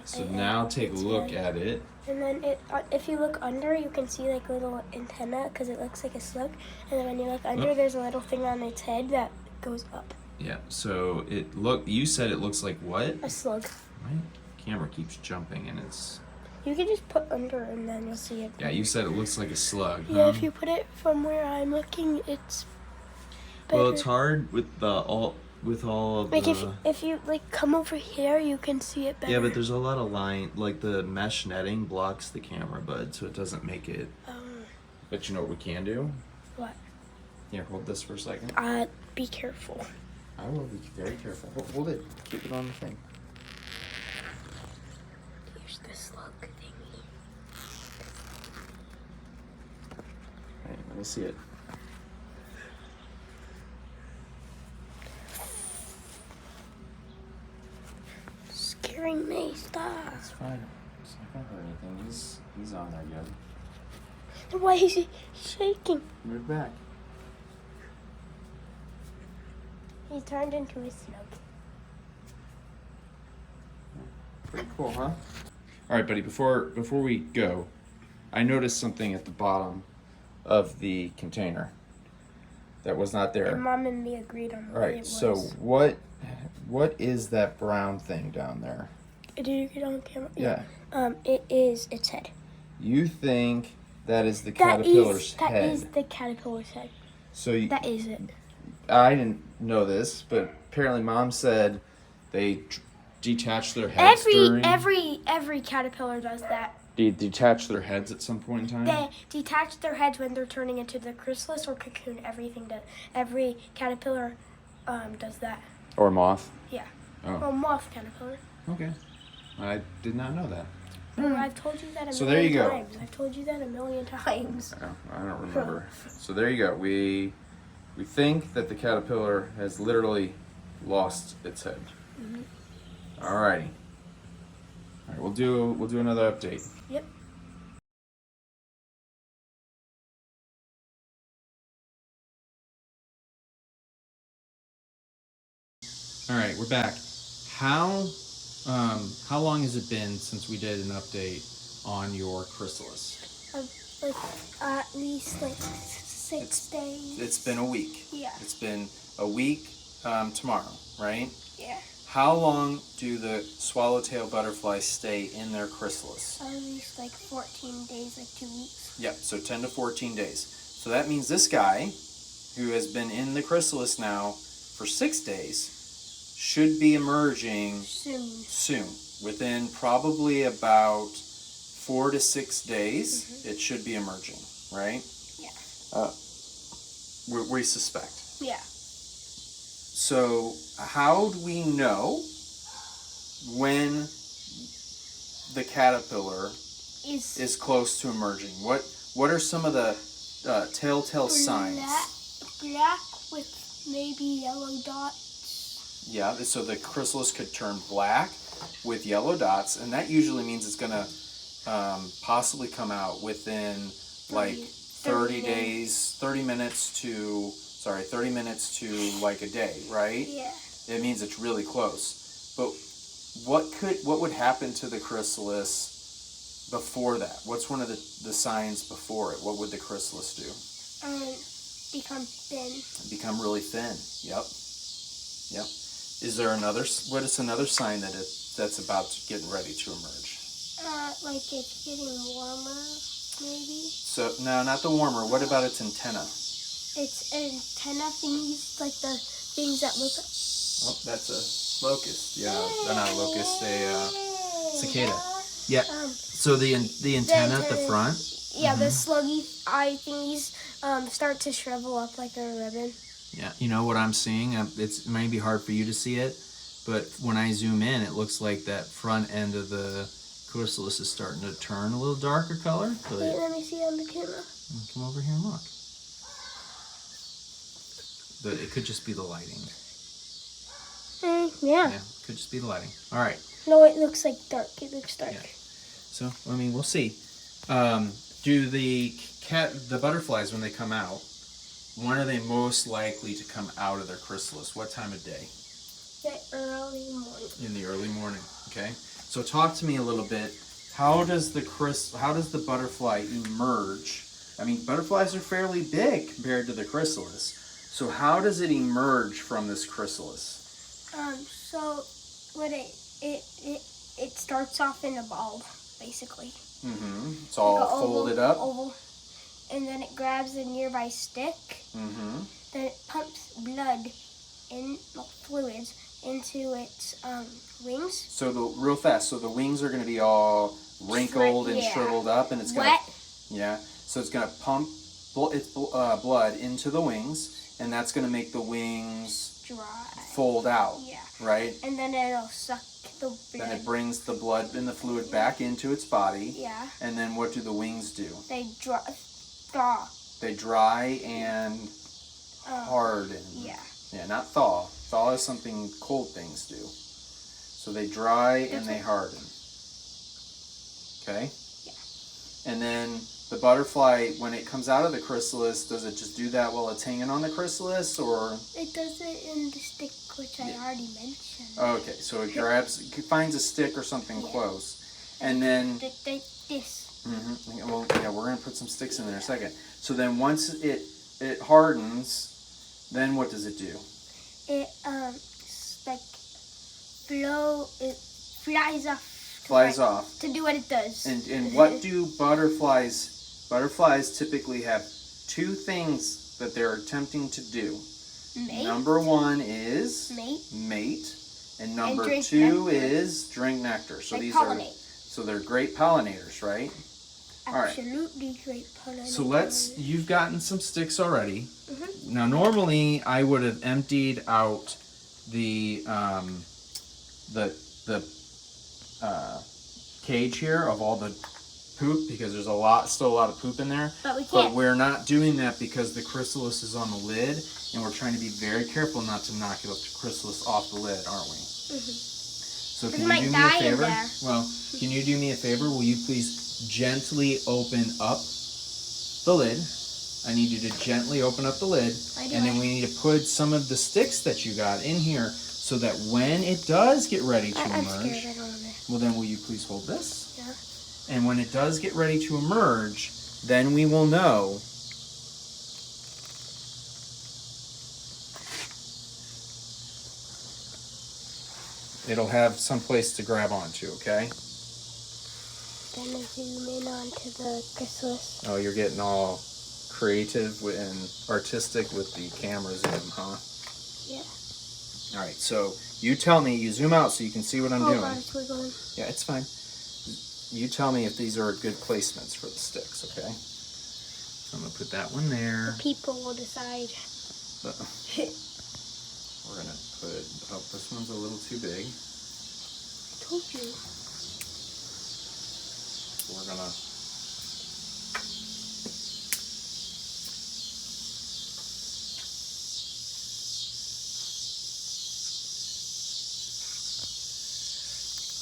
So now take a look at it. And then if you look under, you can see like a little antenna because it looks like a slug. And then when you look under, there's a little thing on its head that goes up. Yeah. So you said it looks like what? A slug. Right. Camera keeps jumping, and it's. You can just put under, and then you'll see it. Yeah, you said it looks like a slug. Yeah, huh? if you put it from where I'm looking, it's better. Well, it's hard with all of like the. if you like come over here, you can see it better. Yeah, but there's a lot of line, like the mesh netting blocks the camera, bud, so it doesn't make it. But you know what we can do? What? Here, hold this for a second. Be careful. I will be very careful. Hold it. Keep it on the thing. Here's the slug thingy. Right, let me see it. Scaring me. Stop. It's fine. It's not gonna hurt anything. He's on there good. Why is he shaking? Move back. He turned into a slug. Pretty cool, huh? All right, buddy. Before we go, I noticed something at the bottom of the container that was not there. And Mom and me agreed on All what right. it was. So what is that brown thing down there? Did you get on camera? Yeah. It is its head. You think that is the caterpillar's head? That is the caterpillar's head. So That is it. I didn't know this, but apparently Mom said they detach their heads Every caterpillar does that. They detach their heads at some point in time? They detach their heads when they're turning into the chrysalis or cocoon. Every caterpillar does that. Or moth? Yeah. Oh. Or moth caterpillar. Okay. I did not know that. Oh, I've told you that a So there you million go. times. I've told you that a million times. Oh, I don't remember. So there you go. We We think that the caterpillar has literally lost its head. Alrighty. All right, we'll do another update. Yep. All right, we're back. How long has it been since we did an update on your chrysalis? Like at least like 6 days. It's been a week. Yeah. It's been a week tomorrow, right? Yeah. How long do the swallowtail butterflies stay in their chrysalis? At least like 14 days, like 2 weeks. Yep, so 10 to 14 days. So that means this guy, who has been in the chrysalis now for 6 days, should be emerging soon. Within probably about 4 to 6 days, it should be emerging, right? Yeah. We suspect. Yeah. So how do we know when the caterpillar is close to emerging? What are some of the telltale signs? Black with maybe yellow dots. Yeah, so the chrysalis could turn black with yellow dots, and that usually means it's going to possibly come out within like 30 days, 30 minutes to like a day, right? Yeah. It means it's really close. But what would happen to the chrysalis before that? What's one of the signs before it? What would the chrysalis do? Become thin. Become really thin. Yep. Yep. What is another sign that's about to get ready to emerge? Like it's getting warmer, maybe. So no, not the warmer. What about its antenna? Its antenna thingies, like the things that look. Oh, that's a locust. Yeah, not a locust. A cicada. Yeah. So the antenna at the front. Yeah, the sluggy eye thingies start to shrivel up like a ribbon. Yeah, you know what I'm seeing? It may be hard for you to see it, but when I zoom in, it looks like that front end of the chrysalis is starting to turn a little darker color. But wait, let me see on the camera. Come over here and look. But it could just be the lighting. Yeah. Yeah, could just be the lighting. All right. No, it looks like dark. It looks dark. Yeah. So, I mean, we'll see. Do the butterflies, when they come out, when are they most likely to come out of their chrysalis? What time of day? The early morning. In the early morning. Okay. So talk to me a little bit. How does the butterfly emerge? I mean, butterflies are fairly big compared to the chrysalis. So how does it emerge from this chrysalis? So what it starts off in a ball, basically. Mm-hmm. It's all like folded up. Oval. And then it grabs a nearby stick. Mm-hmm. Then it pumps blood fluids into its wings. So real fast. So the wings are going to be all wrinkled and shriveled up, and it's going to So it's going to pump its blood into the wings, and that's going to make the wings dry, fold out. Yeah. Right. And then it'll suck the blood. Then it brings the blood and the fluid back into its body. Yeah. And then what do the wings do? They thaw. They dry and harden. Yeah. Yeah, not thaw. Thaw is something cold things do. So they dry and they harden. Okay? Yeah. And then the butterfly, when it comes out of the chrysalis, does it just do that while it's hanging on the chrysalis, or? It does it in the stick, which I already mentioned. Okay, so it finds a stick or something close. And then... This. Mm-hmm. Well, yeah, we're going to put some sticks in there in a second. So then once it hardens, then what does it do? It it flies off. Flies off. To do what it does. And what do butterflies typically have two things that they're attempting to do. Mate. Number one is mate. And number two is drink nectar. So these pollinate. They're great pollinators, right? Absolutely great pollinators. So you've gotten some sticks already. Mm-hmm. Now normally I would have emptied out the cage here of all the poop because there's still a lot of poop in there. But we But can't. we're not doing that because the chrysalis is on the lid, and we're trying to be very careful not to knock the chrysalis off the lid, aren't we? So can you do me a favor? Well, can you do me a favor? Will you please gently open up the lid? I need you to gently open up the lid, and then we need to put some of the sticks that you got in here so that when it does get ready to emerge, scared. I don't know. well then will you please hold this? Yeah. And when it does get ready to emerge, then we will know it'll have some place to grab onto, okay? Then I zoom in onto the chrysalis. Oh, you're getting all creative and artistic with the camera zoom, huh? Yeah. All right, so you tell me, you zoom out so you can see what I'm doing. God, it's wiggling. Yeah, it's fine. You tell me if these are good placements for the sticks, okay? So I'm gonna put that one there. People will decide. We're gonna put, oh, this one's a little too big. I told you. We're gonna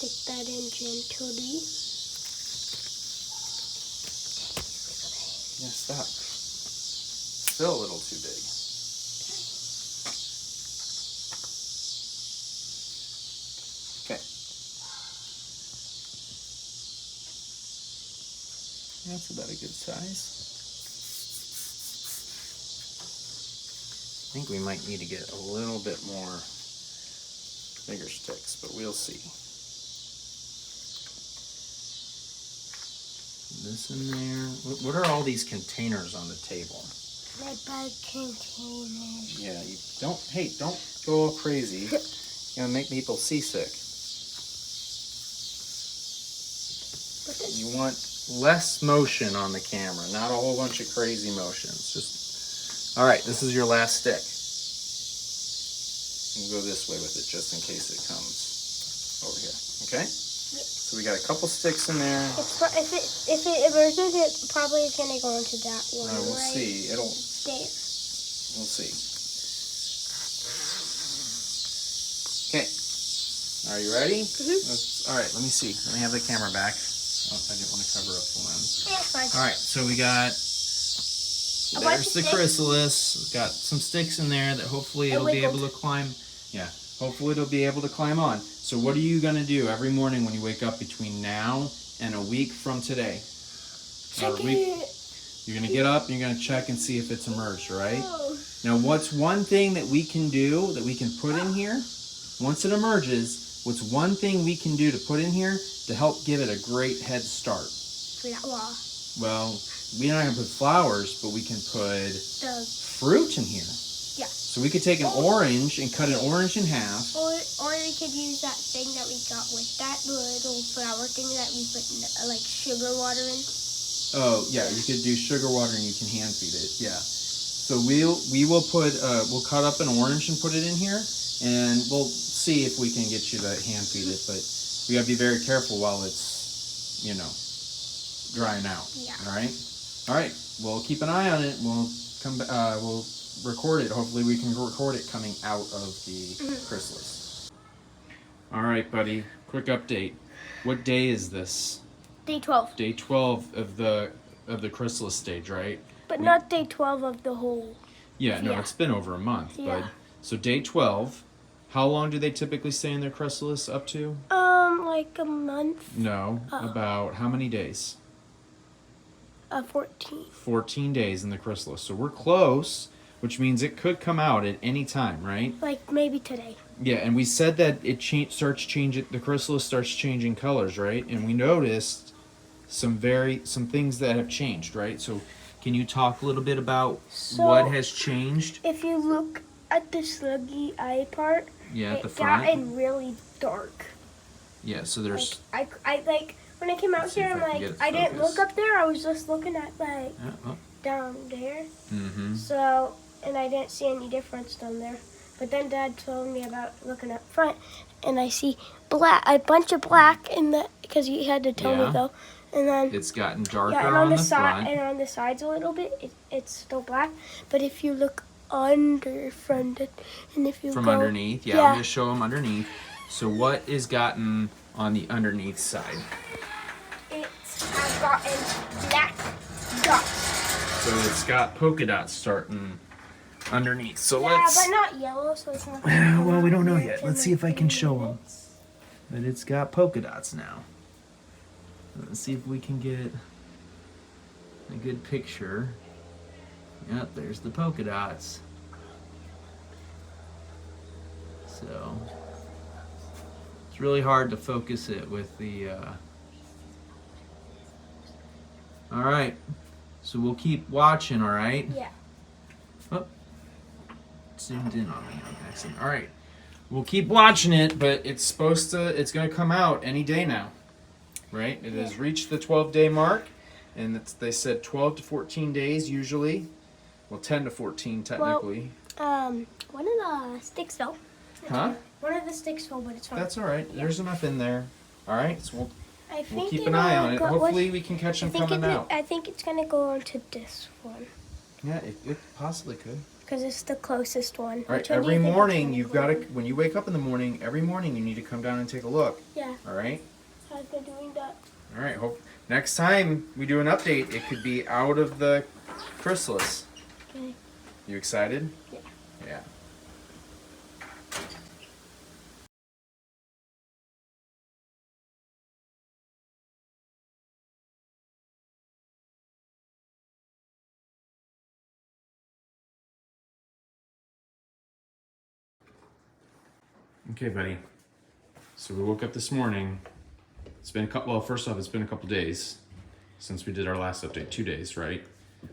stick that in gently. yeah, stop. Still a little too big. Okay. That's about a good size. I think we might need to get a little bit more bigger sticks, but we'll see. This in there. What are all these containers on the table? My bug containers. Yeah, you don't, hey, don't go all crazy. You're gonna make people seasick. You want less motion on the camera, not a whole bunch of crazy motions. Just, all right, this is your last stick. We'll go this way with it just in case it comes over here, okay? So we got a couple sticks in there. If it emerges, it probably is gonna go into that one. We'll see. There. We'll see. Okay. Are you ready? All right. Let me see. Let me have the camera back. Oh, I didn't want to cover up the lens. Yeah, it's fine. All right. So we got. There's the chrysalis. We've got some sticks in there that hopefully it'll be able to climb. Yeah. Hopefully it'll be able to climb on. So what are you going to do every morning when you wake up between now and a week from today? Check it. You're going to get up and you're going to check and see if it's emerged, right? Now what's one thing that we can do, that we can put in here? Once it emerges, what's one thing we can do to put in here to help give it a great head start? Well, we're not going to put flowers, but we can put fruit in here. Yeah. So we could take an orange and cut an orange in half. Or we could use that thing that we got with that little flower thing that we put like sugar water in. Oh yeah, you could do sugar water and you can hand feed it. Yeah. So we will put we'll cut up an orange and put it in here, and we'll see if we can get you to hand feed it. But we gotta be very careful while it's drying out. Yeah. All right. All right. We'll keep an eye on it. We'll come. We'll record it. Hopefully we can record it coming out of the chrysalis. All right, buddy. Quick update. What day is this? Day 12. Day 12 of the chrysalis stage, right? But not day 12 of the whole. Yeah, no, it's been over a month. Yeah. But so day 12. How long do they typically stay in their chrysalis up to? Like a month. No, about how many days? 14. 14 days in the chrysalis. So we're close, which means it could come out at any time, right? Like maybe today. Yeah, and we said that it the chrysalis starts changing colors, right? And we noticed some things that have changed, right? So can you talk a little bit about what has changed? If you look at the sluggy eye part, at the it front. got in really dark. Yeah, so there's I like when I came out see here, if I can get it I didn't focused. look up there. I was just looking at down there. Mm-hmm. So, and I didn't see any difference down there. But then Dad told me about looking up front, and I see a bunch of black in the, because he had to tell me though, And then it's gotten darker and on the side front. and on the sides a little bit, it's still black. But if you look under from it, and if you From go, underneath, yeah, I'm gonna show them underneath. So what is gotten on the underneath side? it has gotten black dots. So it's got polka dots starting underneath. So Yeah, let's. but not yellow, so it's not. Well, we don't know yet. Let's see if I can show them. But it's got polka dots now. Let's see if we can get a good picture. Yep, there's the polka dots. So it's really hard to focus it with the. All right, so we'll keep watching. All right. Yeah. Oh, zoomed in on me on accident. All right, we'll keep watching it, but it's gonna come out any day now, right? It has reached the 12-day mark, and they said 12 to 14 days usually. Well, 10 to 14 technically. One of the sticks fell. Huh? One of the sticks fell, but it's fine. That's all right. There's enough in there. All right, so we'll keep an it'll eye on it. go- Hopefully, we can catch them coming out. I think it's gonna go on to this one Yeah, it possibly could. because it's the closest one. All right, every morning you've got to, when you wake up in the morning, every morning you need to come down and take a look. Yeah. All right. I've been doing that. All right. Hope next time we do an update, it could be out of the chrysalis. Okay. You excited? Yeah. Yeah. Okay, buddy. So we woke up this morning. It's been a couple. Well, first off, it's been a couple days since we did our last update. 2 days, right?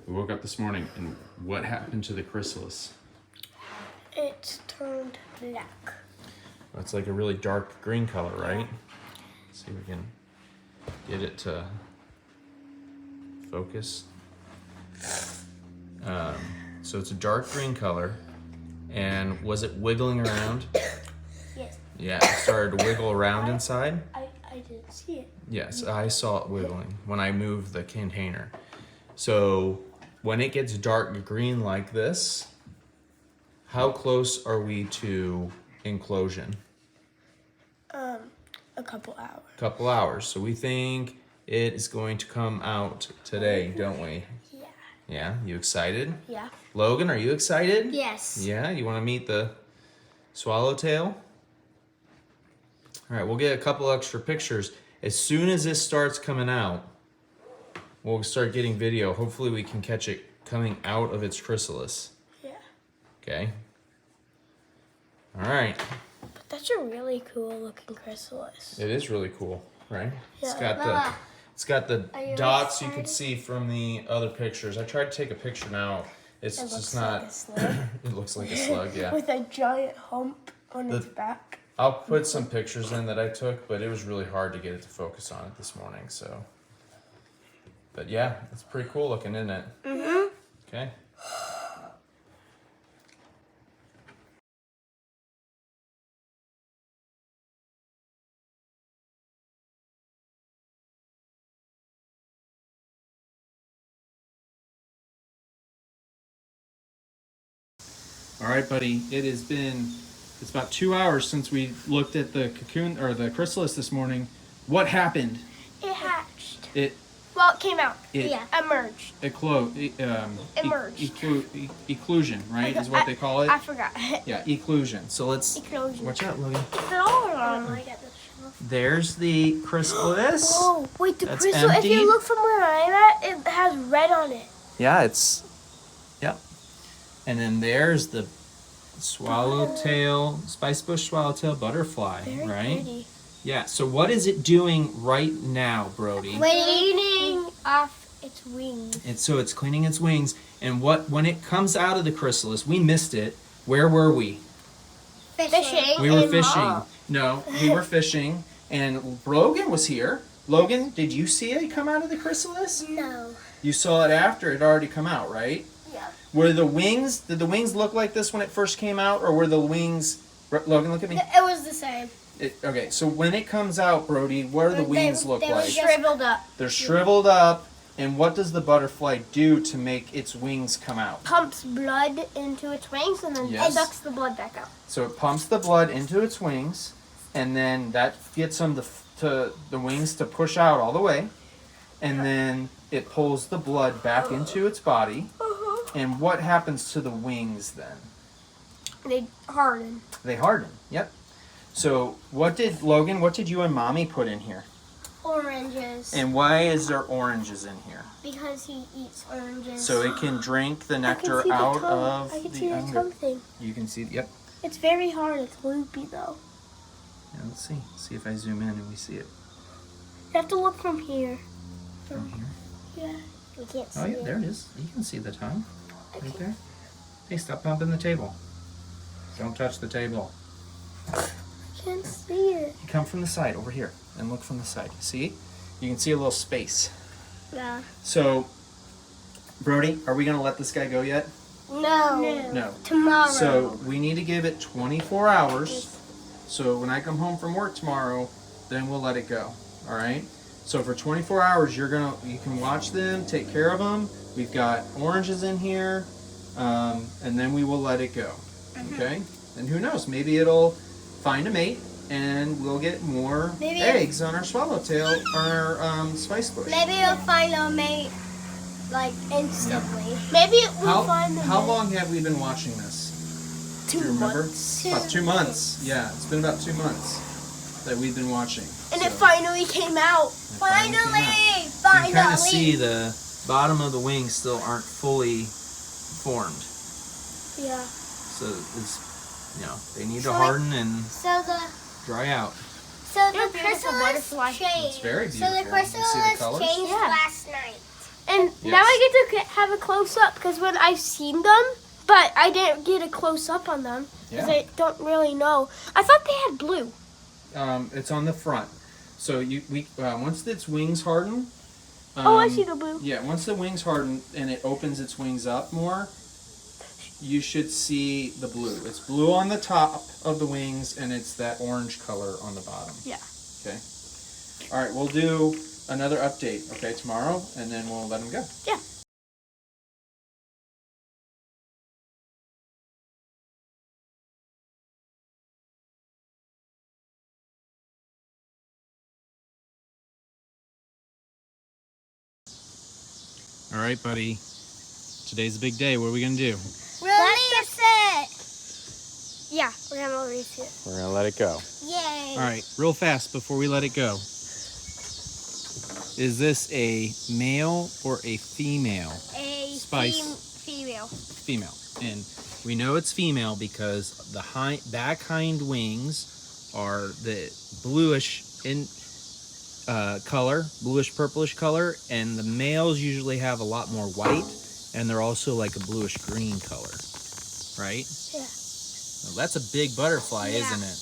We woke up this morning, and what happened to the chrysalis? It's turned black. It's like a really dark green color, right? Let's see if we can get it to focus. So it's a dark green color, and was it wiggling around? Yes. Yeah, it started to wiggle around inside. I didn't see it. Yes, I saw it wiggling when I moved the container. So when it gets dark green like this, how close are we to inclusion? A couple hours. Couple hours. So we think it is going to come out today, don't we? Yeah. Yeah, you excited? Yeah. Logan, are you excited? Yes. Yeah, you want to meet the swallowtail? All right, we'll get a couple extra pictures. As soon as this starts coming out, we'll start getting video. Hopefully we can catch it coming out of its chrysalis. Yeah. Okay? All right. But that's a really cool looking chrysalis. It is really cool, right? It's Yeah. got the Are you dots you could excited? see from the other pictures. I tried to take a picture now. It's It just looks not. like a slug. It looks like a slug, yeah. With a giant hump on its The- back. I'll put some pictures in that I took, but it was really hard to get it to focus on it this morning, so. But yeah, it's pretty cool looking, isn't it? Mm-hmm. Okay. All right, buddy. It's about 2 hours since we looked at the cocoon or the chrysalis this morning. What happened? It hatched. It Well, it came out. It- Yeah, emerged. Emerged. Eclusion, right, is what they call it. I forgot. Yeah, eclusion. So let's Eclosion. watch out, Logan. Eclosion. There's the chrysalis. Oh, wait, the That's crystal, if empty. you look from where I'm at, it has red on it. Yeah, yep. And then there's the Spicebush Swallowtail Butterfly, Very right? pretty. Yeah, so what is it doing right now, Brody? Cleaning off its wings. So it's cleaning its wings, and when it comes out of the chrysalis, we missed it. Where were we? Fishing. We were in fishing. Mall. No, we were fishing, and Logan was here. Logan, did you see it come out of the chrysalis? No. You saw it after it already come out, right? Yeah. Did the wings look like this when it first came out, or were the wings, Logan, look at me. It was the same. Okay, so when it comes out, Brody, what do the wings look they were like? shriveled up. They're shriveled up. And what does the butterfly do to make its wings come out? Pumps blood into its wings and then sucks the blood back out. So it pumps the blood into its wings, and then that gets them to the wings to push out all the way, and then it pulls the blood back into its body. And what happens to the wings then? They harden. They harden. Yep. So what did you and Mommy put in here? Oranges. And why is there oranges in here? Because he eats oranges. So it can drink the nectar out of I can see the tongue thing. You can see, yep. It's very hard. It's loopy though. Yeah, let's see. See if I zoom in and we see it. You have to look from here. From here? Yeah. We can't see Oh, yeah, it. there it is. You can see the tongue right there. Hey, stop bumping the table. Don't touch the table. I can't see it. You come from the side over here and look from the side. See? You can see a little space. Yeah. So, Brody, are we going to let this guy go yet? No. Tomorrow. So, we need to give it 24 hours. So, when I come home from work tomorrow, then we'll let it go. All right? So, for 24 hours, you can watch them, take care of them. We've got oranges in here, and then we will let it go. Okay? And who knows? Maybe it'll find a mate, and we'll get more eggs on our swallowtail, our Spicebush. Maybe it'll find a mate, like, instantly. Yeah. Maybe it will find a mate. How long have we been watching this? 2 Do you remember? months. About 2 months. Yeah, it's been about 2 months that we've been watching. And it finally came out. Finally! You kind of see the bottom of the wings still aren't fully formed. Yeah. So it's, they need to harden and dry out. So the chrysalis changed. It's very beautiful. So the chrysalis changed last night. And Yes. now I get to have a close up because when I've seen them, but I didn't get a close up on them because I don't really know. I thought they had blue. It's on the front. So once its wings harden. I see the blue. Yeah, once the wings harden and it opens its wings up more, you should see the blue. It's blue on the top of the wings, and it's that orange color on the bottom. Yeah. Okay. All right, we'll do another update, okay, tomorrow, and then we'll let them go. Yeah. All right, buddy. Today's a big day. What are we going to do? Release it! Yeah, we're going to release it. We're going to let it go. Yay! All right, real fast before we let it go. Is this a male or a female? Female. Female. And we know it's female because the back hind wings are the bluish color, bluish purplish color, and the males usually have a lot more white, and they're also like a bluish green color, right? Yeah. Well, that's a big butterfly, isn't it?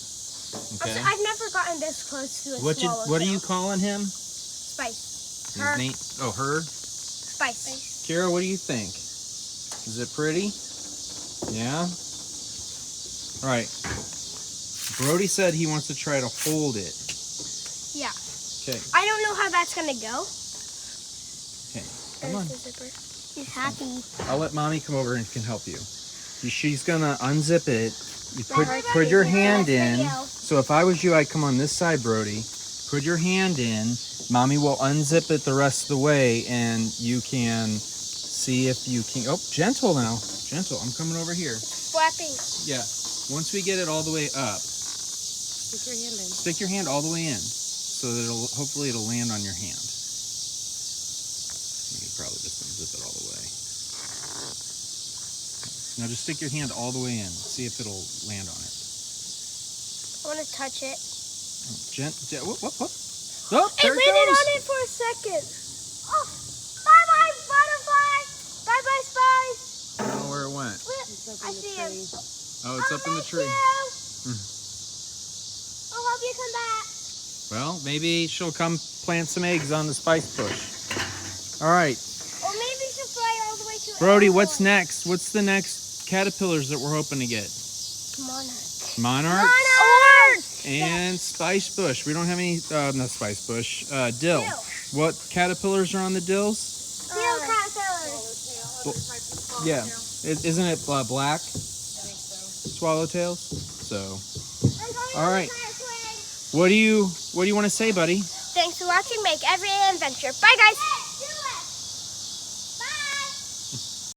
Okay. I've never gotten this close to a swallowtail. What are you calling him? Spice. His name? Oh, her? Spice. Kira, what do you think? Is it pretty? Yeah? All right. Brody said he wants to try to hold it. Yeah. Okay. I don't know how that's going to go. Okay. Come on. He's happy. I'll let Mommy come over and can help you. She's going to unzip it. You put your hand in. So if I was you, I'd come on this side, Brody. Put your hand in. Mommy will unzip it the rest of the way, and you can see if you can. Oh, gentle now. Gentle. I'm coming over here. Flapping. Yeah. Once we get it all the way up, Stick your hand in. stick your hand all the way in, so that hopefully it'll land on your hand. You could probably just unzip it all the way. Now just stick your hand all the way in. See if it'll land on it. I want to touch it. Whoop. Oh, there it landed goes. on it for a second. Oh, bye-bye, butterfly. Bye-bye, Spice. I don't know where it went. I see him. Oh, it's up in the tree. I'll help you come back. Well, maybe she'll come plant some eggs on the spice bush. All right. Or maybe she'll fly all the way to Brody, what's next? What's the next caterpillars that we're hoping to get? Monarch. Monarch? Monarch! And Spicebush. We don't have any, not Spicebush, dill. What caterpillars are on the dills? Dill caterpillars. Yeah. Isn't it black? Swallowtails? So, all right. What do you want to say, buddy? Thanks for watching Make Every Adventure. Bye, guys.